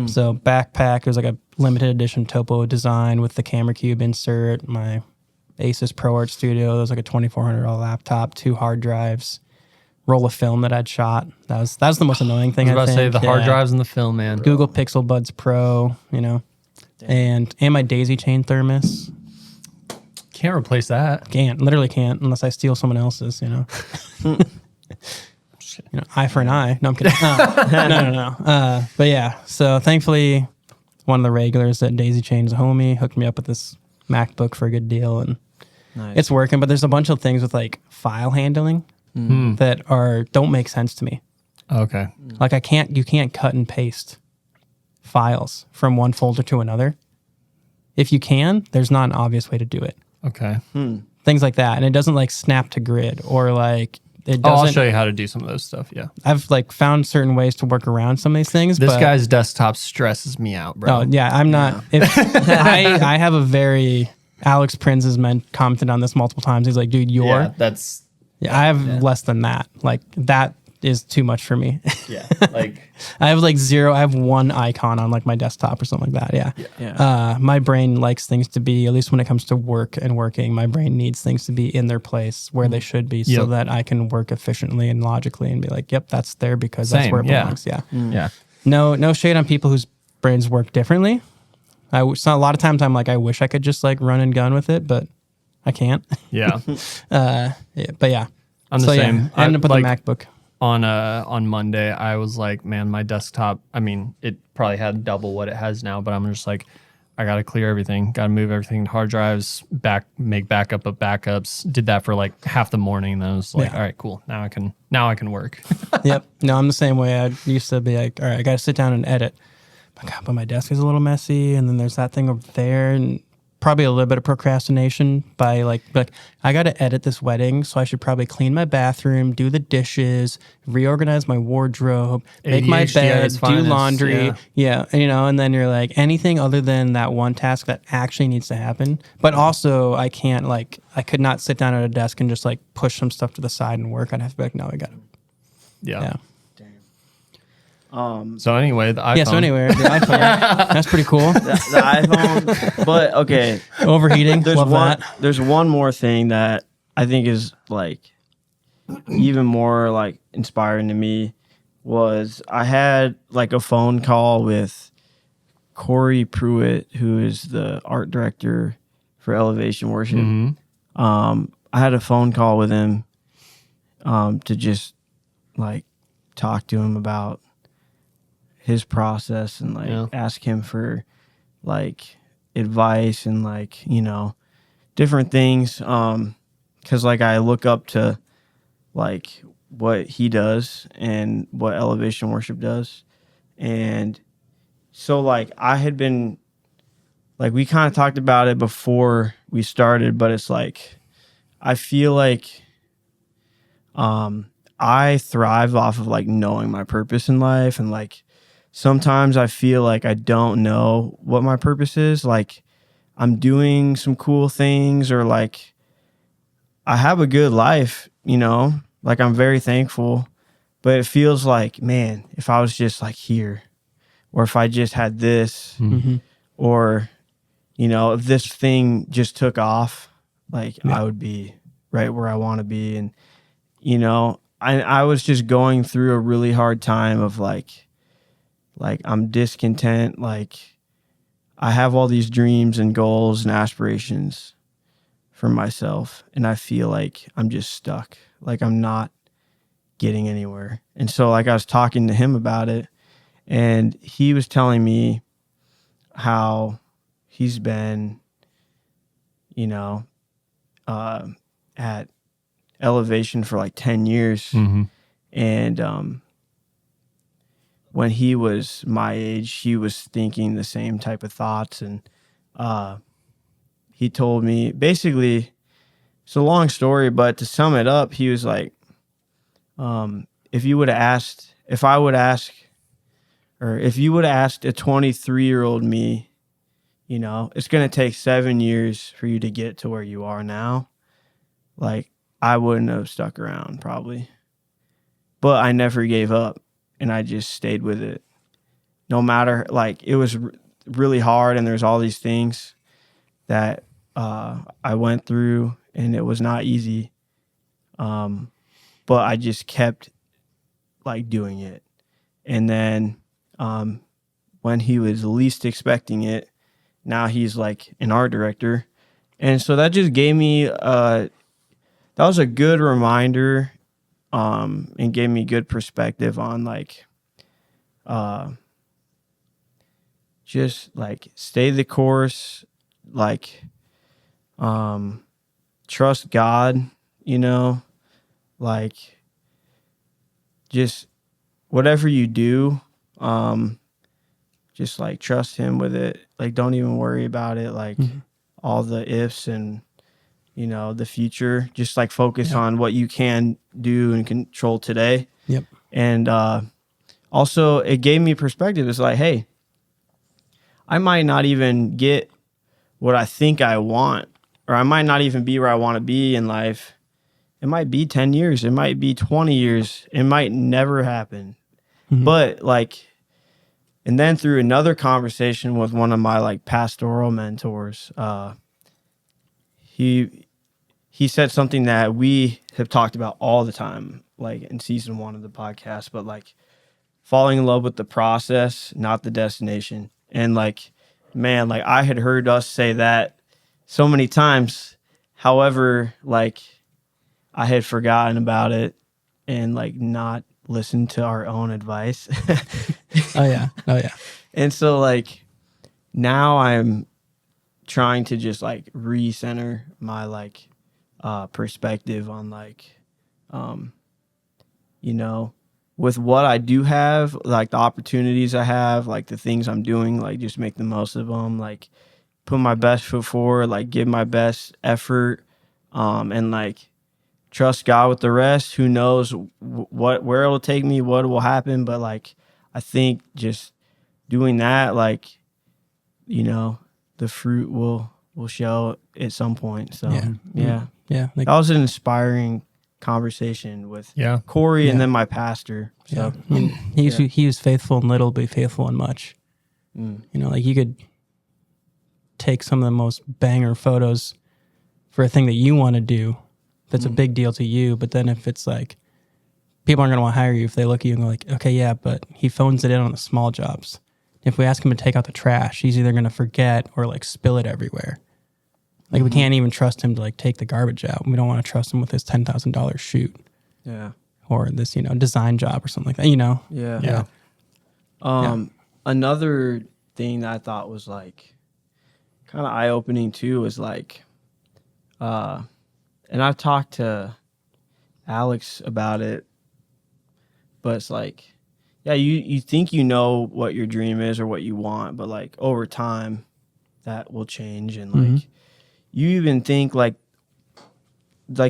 so backpack, it was like a limited edition Topo design with the camera cube insert, my Asus ProArt Studio. There was like a $2,400 laptop, 2 hard drives, roll of film that I'd shot. That was the most annoying thing. I was about to say the hard drives and the film, man. Google Pixel Buds Pro, you know, and my daisy chain thermos. Can't replace that. Literally can't unless I steal someone else's. You know, eye for an eye. No, I'm kidding. No. But yeah, so thankfully, one of the regulars at Daisy Chain's a homie hooked me up with this MacBook for a good deal, and it's working. But there's a bunch of things with like file handling that don't make sense to me. Okay. Like you can't cut and paste files from one folder to another. If you can, there's not an obvious way to do it. Okay. Things like that. And it doesn't like snap to grid or like it doesn't. I'll show you how to do some of those stuff. Yeah. I've like found certain ways to work around some of these things. This guy's desktop stresses me out, bro. Oh yeah. I'm not. I have a very, Alex Prinz has commented on this multiple times. He's like, dude, I have less than that. Like that is too much for me. Yeah. Like I have like I have one icon on like my desktop or something like that. Yeah. My brain likes things to be, at least when it comes to work and working, my brain needs things to be in their place where they should be so that I can work efficiently and logically and be like, yep, that's there because that's where it belongs. Yeah. Yeah. No shade on people whose brains work differently. So a lot of times I'm like, I wish I could just like run and gun with it, but I can't. Yeah. But yeah. I'm the same. Yeah, I ended up with a MacBook. On Monday, I was like, man, my desktop, I mean, it probably had double what it has now, but I'm just like, I got to clear everything, got to move everything to hard drives, make backup of backups. Did that for like half the morning. And then I was like, all right, cool. Now I can work. Yep. No, I'm the same way. I used to be like, all right, I got to sit down and edit. But my desk is a little messy. And then there's that thing over there. And probably a little bit of procrastination by like I got to edit this wedding, so I should probably clean my bathroom, do the dishes, reorganize my wardrobe, make my bed, do laundry. Yeah. And then you're like, anything other than that one task that actually needs to happen. But also I can't I could not sit down at a desk and just like push some stuff to the side and work. I'd have to be like, no, I got to. Yeah. So anyway, the iPhone. Yeah, so anyway, the iPhone. That's pretty cool. The iPhone. But okay. Overheating. There's one more thing that I think is like even more like inspiring to me was I had like a phone call with Corey Pruitt, who is the art director for Elevation Worship. I had a phone call with him to just like talk to him about his process and like ask him for like advice and like, different things. Cause like I look up to like what he does and what Elevation Worship does. And so like I had been like, we kind of talked about it before we started, but it's like, I feel like, I thrive off of like knowing my purpose in life. And like, sometimes I feel like I don't know what my purpose is. Like I'm doing some cool things or like I have a good life, like I'm very thankful, but it feels like, man, if I was just like here or if I just had this or, if this thing just took off, like I would be right where I want to be. And, I was just going through a really hard time of like I'm discontent. Like I have all these dreams and goals and aspirations for myself. And I feel like I'm just stuck. Like I'm not getting anywhere. And so like I was talking to him about it and he was telling me how he's been, at Elevation for like 10 years. And, when he was my age, he was thinking the same type of thoughts. And he told me, basically, it's a long story, but to sum it up, he was like, if you would have asked a 23-year-old me, it's going to take 7 years for you to get to where you are now. Like, I wouldn't have stuck around probably. But I never gave up. And I just stayed with it. No matter, like, it was really hard and there's all these things that I went through and it was not easy. But I just kept, like, doing it. And then when he was least expecting it, now he's, like, an art director. And so that just gave me, that was a good reminder and gave me good perspective on like, just like stay the course, like, trust God, like just whatever you do, just like trust him with it. Like, don't even worry about it. Like all the ifs and, the future, just like focus on what you can do and control today. Yep. And also it gave me perspective. It's like, hey, I might not even get what I think I want, or I might not even be where I want to be in life it might be 10 years, it might be 20 years, it might never happen. But like, and then through another conversation with one of my like pastoral mentors, he said something that we have talked about all the time, like in season 1 of the podcast, but like falling in love with the process, not the destination. And like, man, like I had heard us say that so many times. However, like I had forgotten about it and like not listened to our own advice. Oh yeah. And so like now I'm trying to just like recenter my like perspective on like you know, with what I do have, like the opportunities I have, like the things I'm doing, like just make the most of them, like put my best foot forward, like give my best effort, and like trust God with the rest. Who knows where it'll take me, what will happen, but like I think just doing that, like, you know, the fruit will show at some point. So yeah. Like, That was an inspiring conversation with Corey and then my pastor. So I mean, he was faithful in little, be faithful in much. You know, like you could take some of the most banger photos for a thing that you want to do that's a big deal to you, but then if it's like people aren't going to want to hire you if they look at you and go like, okay, yeah, but he phones it in on the small jobs. If we ask him to take out the trash, he's either going to forget or like spill it everywhere. Like we can't even trust him to like take the garbage out. We don't want to trust him with his $10,000 shoot. Yeah. Or this, you know, design job or something like that, you know? Yeah. Another thing that I thought was like kind of eye-opening too was like, and I've talked to Alex about it, but it's like, yeah, you think you know what your dream is or what you want, but like over time that will change. And like, you even think like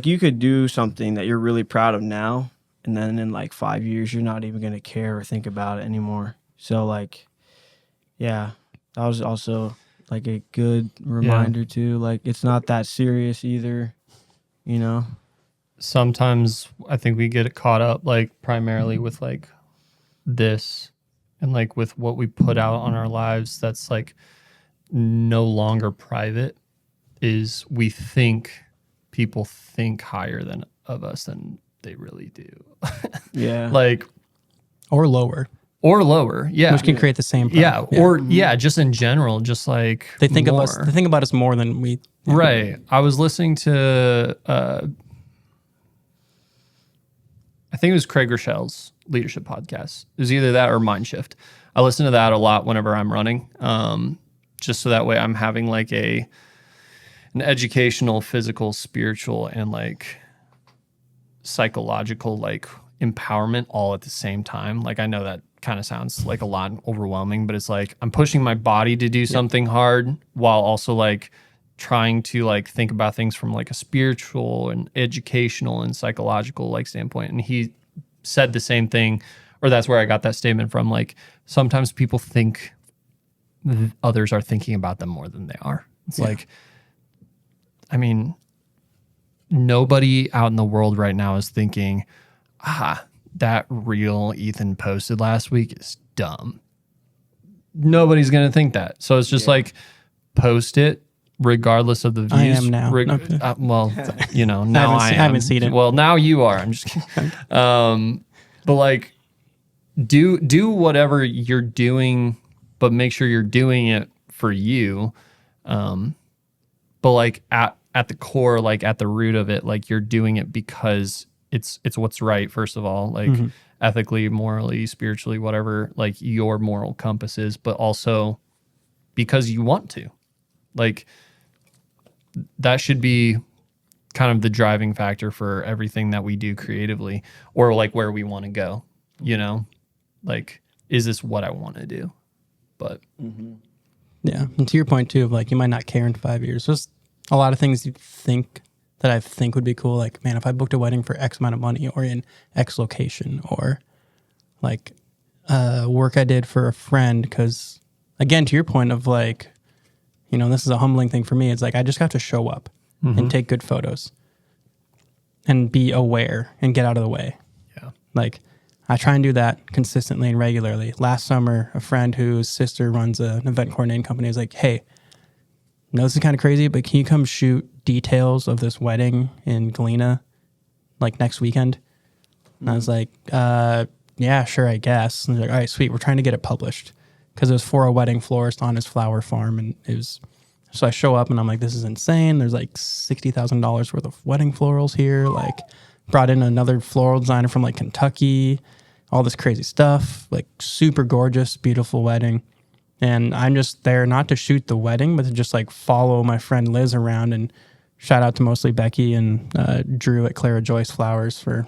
you could do something that you're really proud of now, and then in like 5 years, you're not even going to care or think about it anymore. So like, yeah, that was also like a good reminder too. Like, it's not that serious either, you know? Sometimes I think we get caught up like primarily with like this and like with what we put out on our lives that's like no longer private, is we think people think higher than of us than they really do. Yeah. Like, or lower, yeah, which can create the same problem. or just in general, just like they think of us, they think about us more than we right. I was listening to I think it was Craig Rochelle's leadership podcast. It was either that or Mind Shift. I listen to that a lot whenever I'm running, just so that way I'm having like an educational, physical, spiritual, and like psychological like empowerment all at the same time. Like, I know that kind of sounds like a lot overwhelming, but it's like I'm pushing my body to do something hard while also like trying to like think about things from like a spiritual and educational and psychological like standpoint. And he said the same thing, or that's where I got that statement from. Like, sometimes people think others are thinking about them more than they are. It's like, I mean, nobody out in the world right now is thinking, that reel Ethan posted last week is dumb. Nobody's going to think that. So it's just like, post it regardless of the views. I am now. Well, you know, now I haven't seen it. Well, now you are. I'm just kidding. But like, do whatever you're doing, but make sure you're doing it for you. But like at the core, like at the root of it, like you're doing it because it's what's right, first of all, like ethically, morally, spiritually, whatever, like your moral compass is, but also because you want to. Like, that should be kind of the driving factor for everything that we do creatively, or like where we want to go, you know? Like, is this what I want to do? But yeah, and to your point too, of like, you might not care in 5 years. There's a lot of things you think that I think would be cool. Like, man, if I booked a wedding for X amount of money or in X location, or like work I did for a friend. Because again, to your point of like, you know, this is a humbling thing for me. It's like, I just got to show up and take good photos. and be aware and get out of the way. Yeah. Like I try and do that consistently and regularly. Last summer, a friend whose sister runs an event coordinating company was like, hey, I know this is kind of crazy, but can you come shoot details of this wedding in Galena like next weekend? And I was like, yeah, sure, I guess. And they're like, all right, sweet. We're trying to get it published because it was for a wedding florist on his flower farm. And it was, so I show up and I'm like, this is insane. There's like $60,000 worth of wedding florals here. Like brought in another floral designer from like Kentucky, all this crazy stuff, like super gorgeous, beautiful wedding. And I'm just there not to shoot the wedding, but to just like follow my friend Liz around, and shout out to mostly Becky and Drew at Clara Joyce Flowers for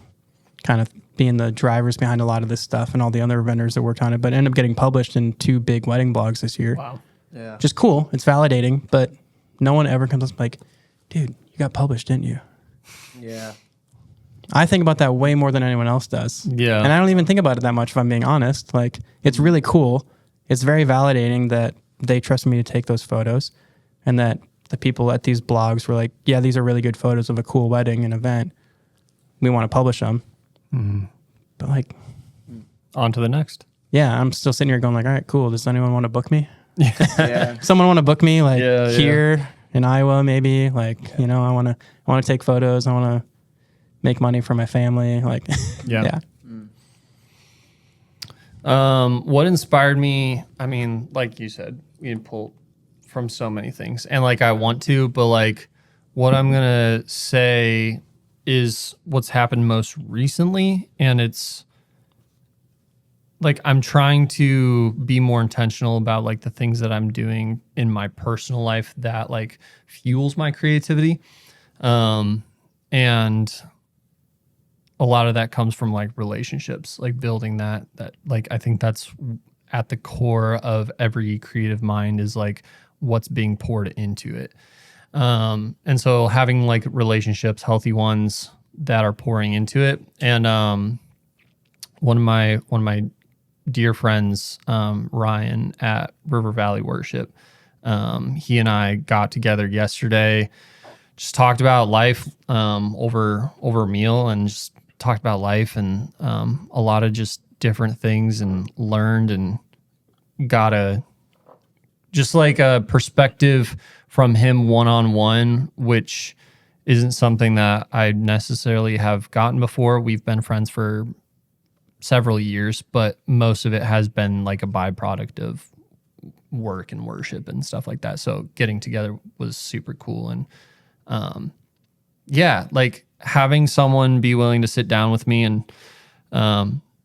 kind of being the drivers behind a lot of this stuff, and all the other vendors that worked on it, but ended up getting published in 2 big wedding blogs this year. Wow. Yeah. Just cool. It's validating, but no one ever comes up like, dude, you got published, didn't you? Yeah. I think about that way more than anyone else does. Yeah. And I don't even think about it that much if I'm being honest. Like, it's really cool. It's very validating that they trusted me to take those photos, and that the people at these blogs were like, yeah, these are really good photos of a cool wedding and event. We want to publish them. Mm-hmm. But like, on to the next. Yeah, I'm still sitting here going like, all right, cool. Does anyone want to book me? Yeah. Someone want to book me like here in Iowa, maybe like, you know, I want to take photos. I want to make money for my family. Like, yeah. What inspired me? I mean, like you said, we can pull from so many things, and like I want to, but like what I'm gonna say is what's happened most recently, and it's like I'm trying to be more intentional about like the things that I'm doing in my personal life that like fuels my creativity, and a lot of that comes from like relationships, like building that like I think that's at the core of every creative mind, is like what's being poured into it. And so having like relationships, healthy ones that are pouring into it. And one of my dear friends, Ryan at River Valley Worship, he and I got together yesterday, just talked about life over a meal, and just talked about life and a lot of just different things, and learned and got a perspective from him one-on-one, which isn't something that I necessarily have gotten before. We've been friends for several years, but most of it has been like a byproduct of work and worship and stuff like that. So getting together was super cool. And like having someone be willing to sit down with me and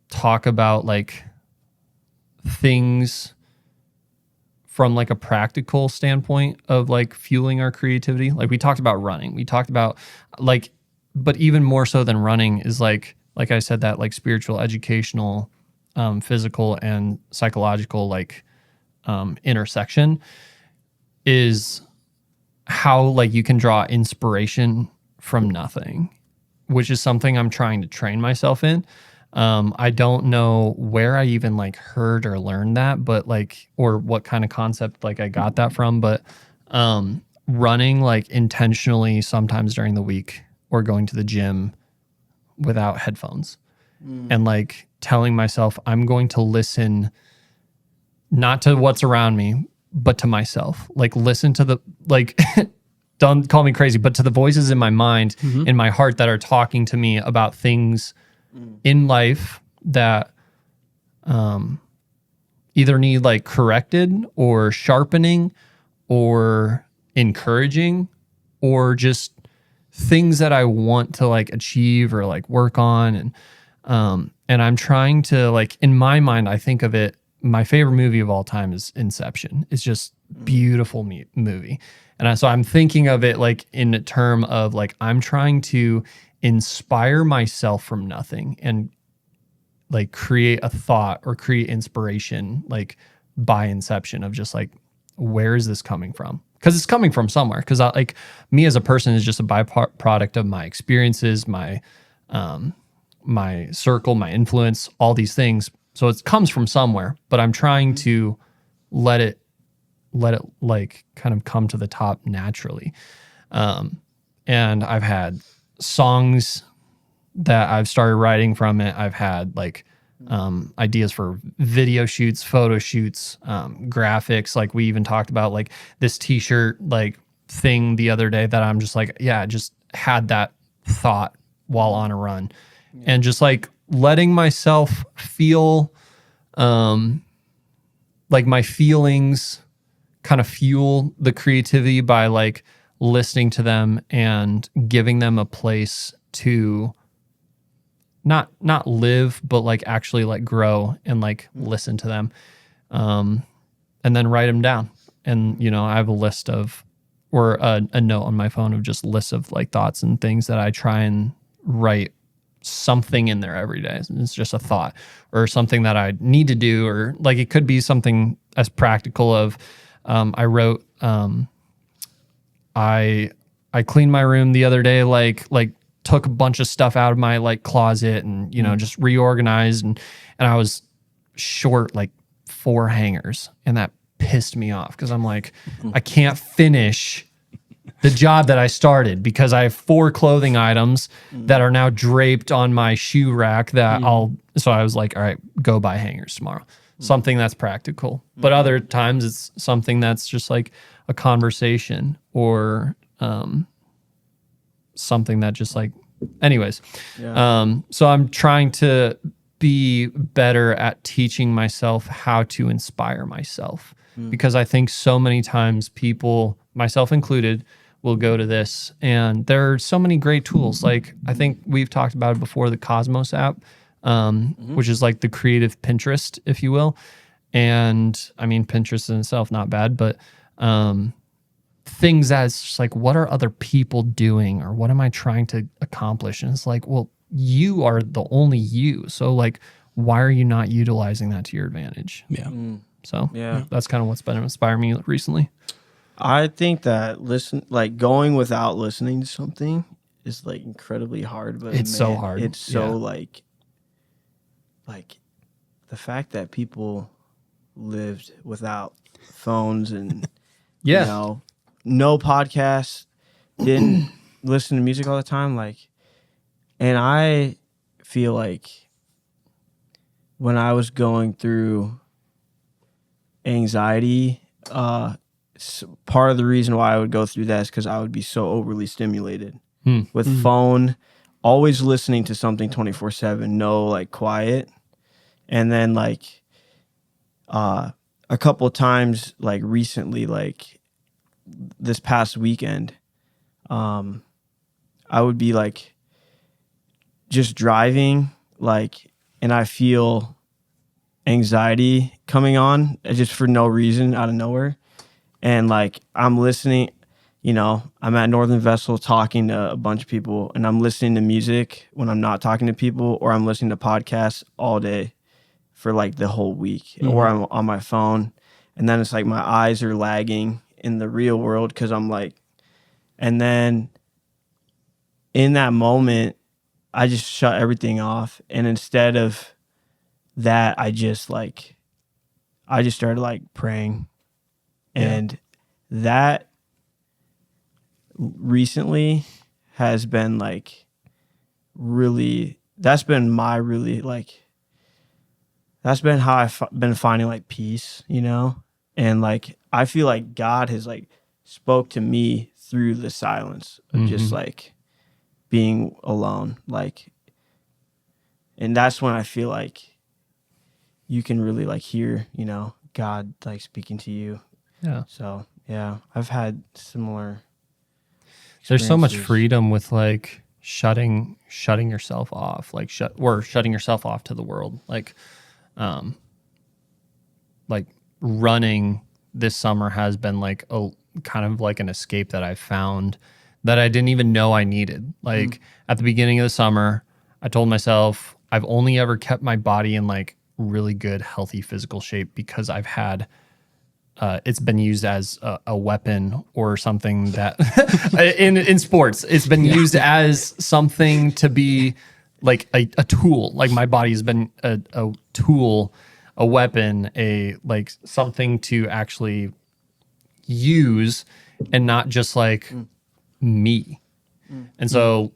talk about like things from like a practical standpoint of like fueling our creativity. Like we talked about running. We talked about like, but even more so than running is like I said, that like spiritual, educational, physical and psychological like intersection is how like you can draw inspiration from nothing, which is something I'm trying to train myself in. I don't know where I even like heard or learned that, but like, or what kind of concept like I got that from, but running like intentionally sometimes during the week, or going to the gym without headphones, and like telling myself I'm going to listen not to what's around me, but to myself. Like listen to the, like, don't call me crazy, but to the voices in my mind, in my heart, that are talking to me about things in life that either need like corrected or sharpening or encouraging, or just things that I want to like achieve or like work on. And I'm trying to like, in my mind, I think of it, my favorite movie of all time is Inception. It's just beautiful movie. And so I'm thinking of it like in a term of like, I'm trying to inspire myself from nothing and like create a thought or create inspiration like by inception of just like, where is this coming from? Because it's coming from somewhere. Because like me as a person is just a byproduct of my experiences, my my circle, my influence, all these things. So it comes from somewhere, but I'm trying to let it like kind of come to the top naturally. And I've had songs that I've started writing from it. I've had like ideas for video shoots, photo shoots, graphics. Like we even talked about like this t-shirt like thing the other day that I'm just like, yeah, I just had that thought while on a run. Yeah. And just like letting myself feel like my feelings kind of fuel the creativity by like listening to them and giving them a place to not live, but like actually like grow and like listen to them, and then write them down. And, you know, I have a list of, or a note on my phone of just lists of like thoughts and things that I try and write something in there every day. It's just a thought or something that I need to do, or like it could be something as practical of, I wrote, I cleaned my room the other day, like took a bunch of stuff out of my like closet and, you know, just reorganized, and I was short like 4 hangers, and that pissed me off because I'm like, I can't finish the job that I started because I have 4 clothing items that are now draped on my shoe rack that so I was like, all right, go buy hangers tomorrow. Something that's practical. But other times it's something that's just like a conversation or something that just like, anyways. Yeah. So I'm trying to be better at teaching myself how to inspire myself, because I think so many times people, myself included, will go to this, and there are so many great tools. Like I think we've talked about it before, the Cosmos app, which is like the creative Pinterest, if you will. And I mean, Pinterest in itself, not bad, but things that's just like, what are other people doing, or what am I trying to accomplish? And it's like, well, you are the only you. So like, why are you not utilizing that to your advantage? Yeah. So that's kind of what's been inspiring me recently. I think that going without listening to something is like incredibly hard, but it's so hard. It's so like the fact that people lived without phones and you know, no podcasts, didn't listen to music all the time, like, and I feel like when I was going through anxiety, part of the reason why I would go through that is because I would be so overly stimulated with phone, always listening to something 24/7, no like quiet. And then like a couple of times like recently, like this past weekend, I would be like just driving, like, and I feel anxiety coming on just for no reason, out of nowhere. And like I'm listening, you know, I'm at Northern Vessel talking to a bunch of people, and I'm listening to music when I'm not talking to people, or I'm listening to podcasts all day for like the whole week, or I'm on my phone. And then it's like my eyes are lagging in the real world because I'm like, and then in that moment, I just shut everything off. And instead of that, I just started like praying. And that recently has been like really, that's been how I've been finding like peace, you know? And like, I feel like God has like spoke to me through the silence of just like being alone. Like, and that's when I feel like you can really like hear, you know, God like speaking to you. Yeah. So yeah, I've had similar experiences. There's so much freedom with like shutting yourself off, like shutting yourself off to the world. Like running this summer has been like a kind of like an escape that I found that I didn't even know I needed. Like at the beginning of the summer, I told myself I've only ever kept my body in like really good, healthy physical shape because I've had it's been used as a weapon or something that in sports, it's been used as something to be like a tool. Like my body has been a tool, a weapon, a like something to actually use and not just like me. And so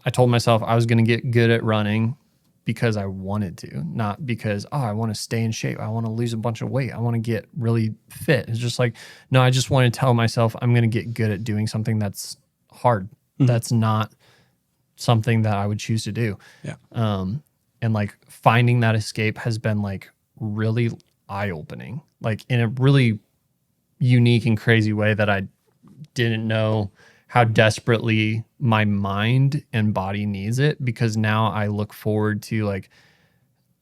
I told myself I was going to get good at running because I wanted to, not because, I want to stay in shape. I want to lose a bunch of weight. I want to get really fit. It's just like, no, I just want to tell myself I'm going to get good at doing something that's hard. That's not something that I would choose to do. Yeah. And like finding that escape has been like really eye-opening, like in a really unique and crazy way that I didn't know how desperately my mind and body needs it, because now I look forward to like,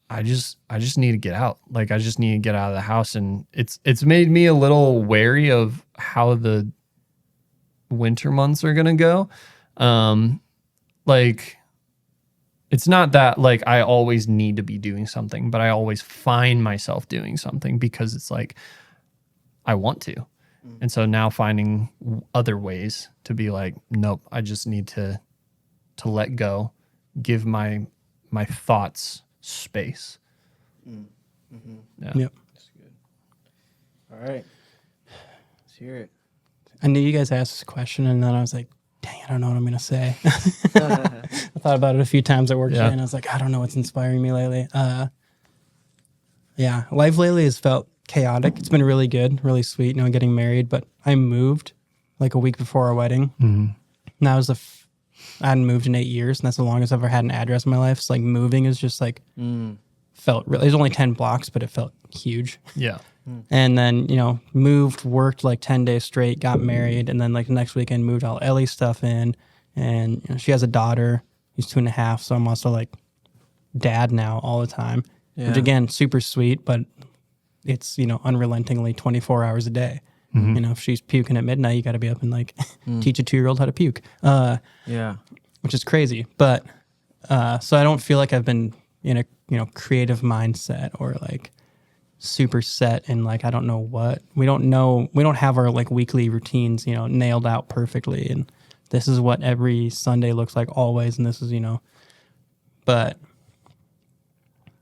I just need to get out. Like I just need to get out of the house. And it's made me a little wary of how the winter months are going to go. Like it's not that like I always need to be doing something, but I always find myself doing something because it's like, I want to. And so now finding other ways to be like, nope, I just need to let go, give my thoughts space. Yeah. Yep. That's good. All right. Let's hear it. I knew you guys asked this question, and then I was like, dang, I don't know what I'm going to say. I thought about it a few times at work today, and I was like, I don't know what's inspiring me lately. Yeah, life lately has felt chaotic. It's been really good, really sweet, getting married, but I moved like a week before our wedding. And that was I hadn't moved in 8 years, and that's the longest I've ever had an address in my life. So like moving is just like felt really, it was only 10 blocks, but it felt huge. Yeah. And then, moved, worked like 10 days straight, got married, and then like the next weekend moved all Ellie's stuff in. And she has a daughter who's 2.5, so I'm also like dad now all the time, which again, super sweet, but it's, unrelentingly 24 hours a day. If she's puking at midnight, you got to be up and like teach a 2-year-old how to puke. Which is crazy. But so I don't feel like I've been in a creative mindset or like super set and like I don't know what. We don't have our like weekly routines, nailed out perfectly, and this is what every Sunday looks like always, and this is, but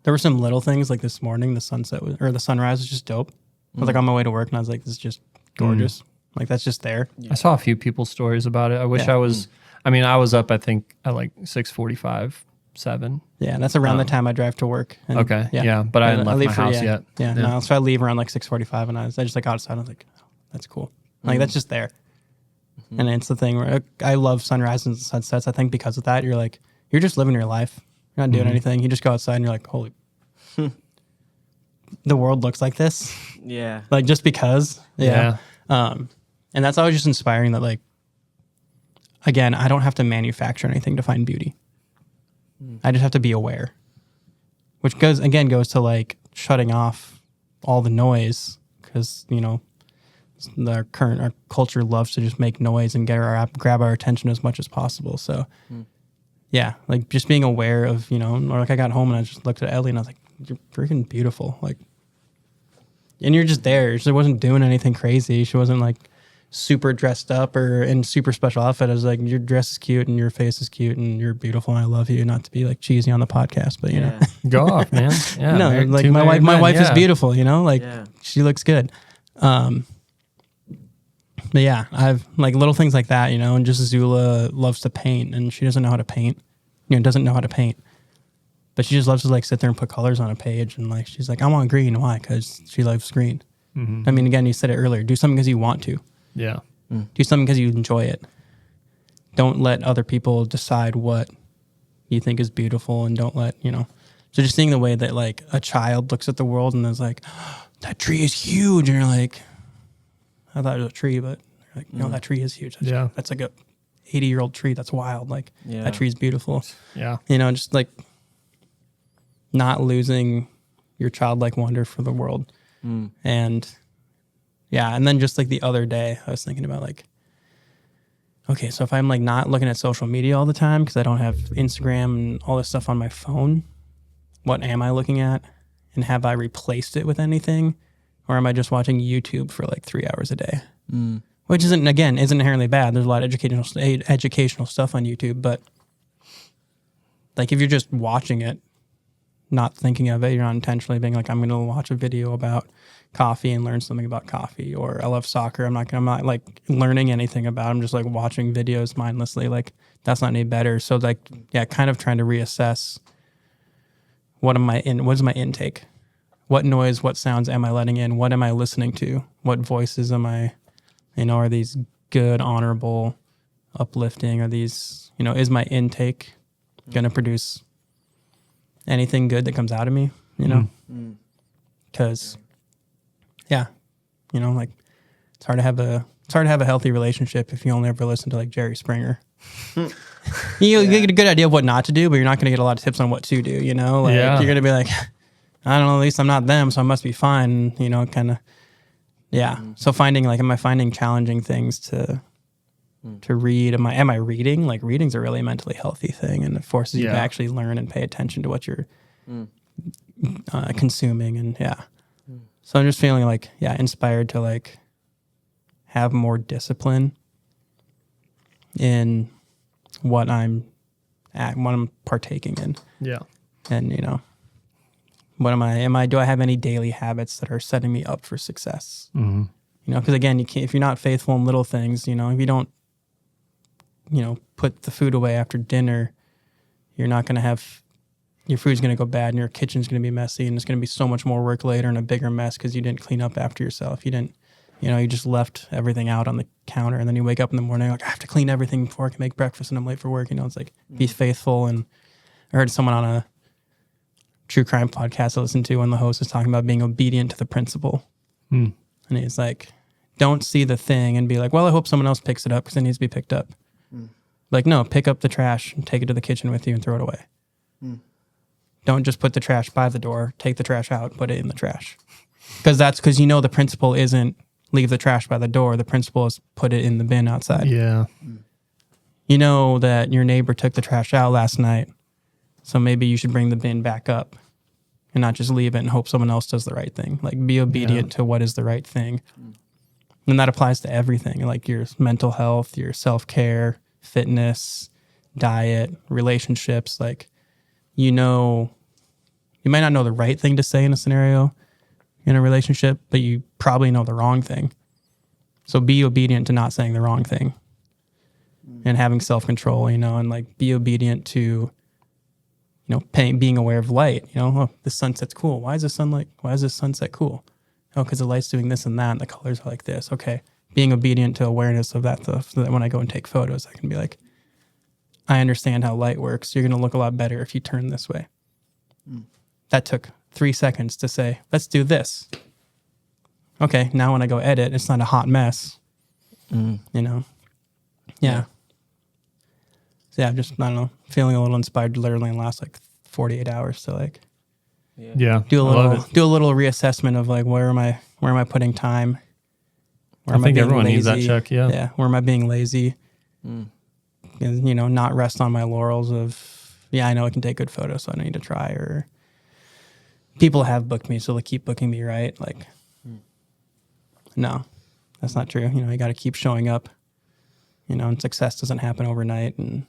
there were some little things like this morning, the sunrise was just dope. I was like on my way to work and I was like, this is just gorgeous. Like that's just there. I saw a few people's stories about it. I wish I was, I was up, I think at like 6:45, 7. Yeah, that's around the time I drive to work. And okay. Yeah. But I hadn't left my house yet. Yeah. No, so I leave around like 6:45 and I just like outside. I was like, oh, that's cool. Like that's just there. And it's the thing where I love sunrises and sunsets. I think because of that, you're just living your life. You're not doing anything. You just go outside and you're like, holy, the world looks like this. Yeah. Like just because. Yeah. And that's always just inspiring that like, again, I don't have to manufacture anything to find beauty. I just have to be aware, which goes to like shutting off all the noise because, our culture loves to just make noise and grab our attention as much as possible. So yeah, like just being aware of, or like I got home and I just looked at Ellie and I was like, you're freaking beautiful. Like, and you're just there. She wasn't doing anything crazy. She wasn't like super dressed up or in super special outfit. I was like, your dress is cute and your face is cute and you're beautiful and I love you. Not to be like cheesy on the podcast, but go off, man. Yeah. No, like my wife is beautiful, she looks good. But yeah, I've like little things like that, and just Zula loves to paint and she doesn't know how to paint, doesn't know how to paint, but she just loves to like sit there and put colors on a page. And like, she's like, I want green. Why? Cause she loves green. I mean, again, you said it earlier, do something because you want to. Yeah. Do something because you enjoy it. Don't let other people decide what you think is beautiful, and don't let, so just seeing the way that like a child looks at the world and is like, oh, that tree is huge. And you're like, I thought it was a tree, but like, no, that tree is huge. That's like a 80-year-old tree. That's wild. Like that tree is beautiful. Yeah. Just like not losing your childlike wonder for the world. And yeah. And then just like the other day I was thinking about like, okay, so if I'm like not looking at social media all the time because I don't have Instagram and all this stuff on my phone, what am I looking at? And have I replaced it with anything? Or am I just watching YouTube for like 3 hours a day? Which isn't inherently bad. There's a lot of educational stuff on YouTube, but like if you're just watching it, not thinking of it. You're not intentionally being like, I'm going to watch a video about coffee and learn something about coffee, or I love soccer. I'm not like learning anything about it. I'm just like watching videos mindlessly. Like that's not any better. So like, yeah, kind of trying to reassess what is my intake? What noise, what sounds am I letting in? What am I listening to? What voices am I, are these good, honorable, uplifting? Are these, is my intake going to produce anything good that comes out of me, because yeah, like it's hard to have a healthy relationship if you only ever listen to like Jerry Springer. You get a good idea of what not to do, but you're not going to get a lot of tips on what to do, you're going to be like, I don't know, at least I'm not them, so I must be fine, kind of. Yeah. So am I finding challenging things to read? Am I reading? Like reading's a really mentally healthy thing, and it forces you to actually learn and pay attention to what you're consuming. And so I'm just feeling like, inspired to like have more discipline in what I'm partaking in. Yeah. And do I have any daily habits that are setting me up for success? Mm-hmm. Because again, if you're not faithful in little things, if you don't, put the food away after dinner, you're not going to have, your food's going to go bad and your kitchen's going to be messy, and it's going to be so much more work later and a bigger mess because you didn't clean up after yourself. You didn't, you just left everything out on the counter, and then you wake up in the morning like, I have to clean everything before I can make breakfast and I'm late for work. It's like, be faithful. And I heard someone on a true crime podcast I listened to when the host was talking about being obedient to the principle. And he's like, don't see the thing and be like, well, I hope someone else picks it up because it needs to be picked up. Like, no, pick up the trash and take it to the kitchen with you and throw it away. Don't just put the trash by the door, take the trash out, put it in the trash. Because the principle isn't leave the trash by the door. The principle is put it in the bin outside. Yeah. You know that your neighbor took the trash out last night, so maybe you should bring the bin back up and not just leave it and hope someone else does the right thing. Like, be obedient to what is the right thing. And that applies to everything, like your mental health, your self-care, fitness, diet, relationships. Like, you might not know the right thing to say in a scenario in a relationship, but you probably know the wrong thing. So be obedient to not saying the wrong thing and having self-control, and like be obedient to, being aware of light. Oh, the sunset's cool. Why is this sunset cool? Oh, because the light's doing this and that, and the colors are like this. Okay. Being obedient to awareness of that stuff, so that when I go and take photos, I can be like, I understand how light works. You're going to look a lot better if you turn this way. That took 3 seconds to say, let's do this. Okay, now when I go edit, it's not a hot mess. Yeah. So yeah, I'm just, I don't know, feeling a little inspired to literally in the last like 48 hours to like do a little reassessment of like where am I putting time? I think everyone needs that check, Yeah, where am I being lazy? And, not rest on my laurels of, I know I can take good photos, so I don't need to try, or people have booked me, so they keep booking me, right? Like, no, that's not true. You got to keep showing up, and success doesn't happen overnight, and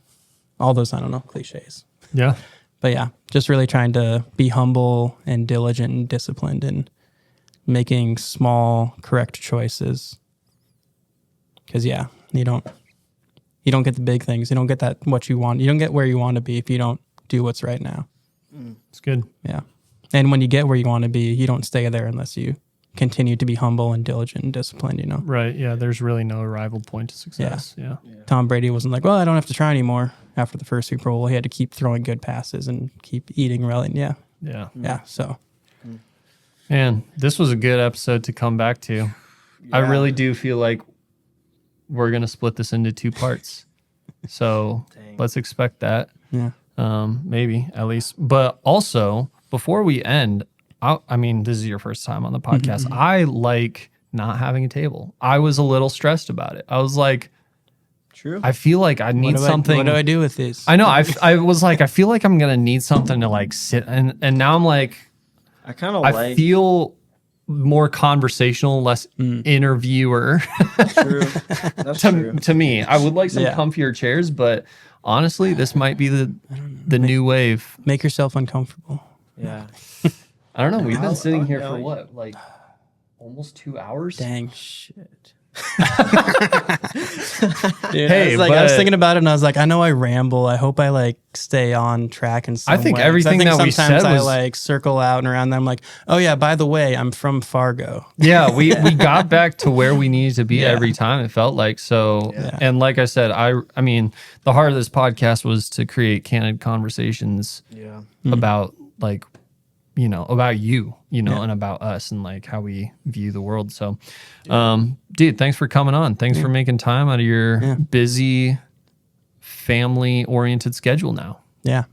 all those, I don't know, cliches. Yeah. But yeah, just really trying to be humble and diligent and disciplined and making small, correct choices. Because you don't get the big things. You don't get what you want. You don't get where you want to be if you don't do what's right now. It's good. Yeah. And when you get where you want to be, you don't stay there unless you continue to be humble and diligent and disciplined, Right. Yeah. There's really no arrival point to success. Yeah. Tom Brady wasn't like, well, I don't have to try anymore after the first Super Bowl. He had to keep throwing good passes and keep eating well. And yeah. So, man, this was a good episode to come back to. Yeah. I really do feel like we're going to split this into 2 parts. So let's expect that. Yeah. Maybe at least. But also, before we end, I mean, this is your first time on the podcast. I like not having a table. I was a little stressed about it. I was like, true. I feel like I need something. What do I do with this? I know. I was like, I feel like I'm going to need something to like sit. And now I'm like, I feel more conversational, less interviewer. True. That's true. To me, I would like some comfier chairs, but honestly, this might be the new wave. Make yourself uncomfortable. Yeah. I don't know. We've been sitting here for what, like almost 2 hours? Dang. Shit. Dude, Hey, I was thinking about it and I was like, I know I ramble. I hope I like stay on track in some I think way. everything that we said sometimes I was like circle out and around. And I'm like, oh yeah, by the way, I'm from Fargo. Yeah, we got back to where we needed to be every time, it felt like. So, and like I said, I mean, the heart of this podcast was to create candid conversations about like, you know, about you know, and about us and like how we view the world. So, dude, thanks for coming on. Thanks for making time out of your busy family oriented schedule now. Yeah.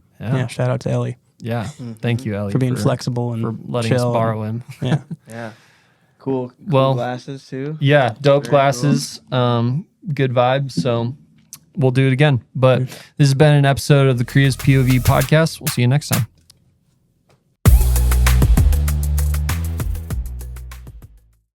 Shout out to Ellie. Yeah. Thank you, Ellie, for being flexible and for letting us borrow him. Yeah. Yeah. Cool glasses too. Yeah, dope glasses. Cool. Good vibes. So we'll do it again. But this has been an episode of the Kriya's POV podcast. We'll see you next time.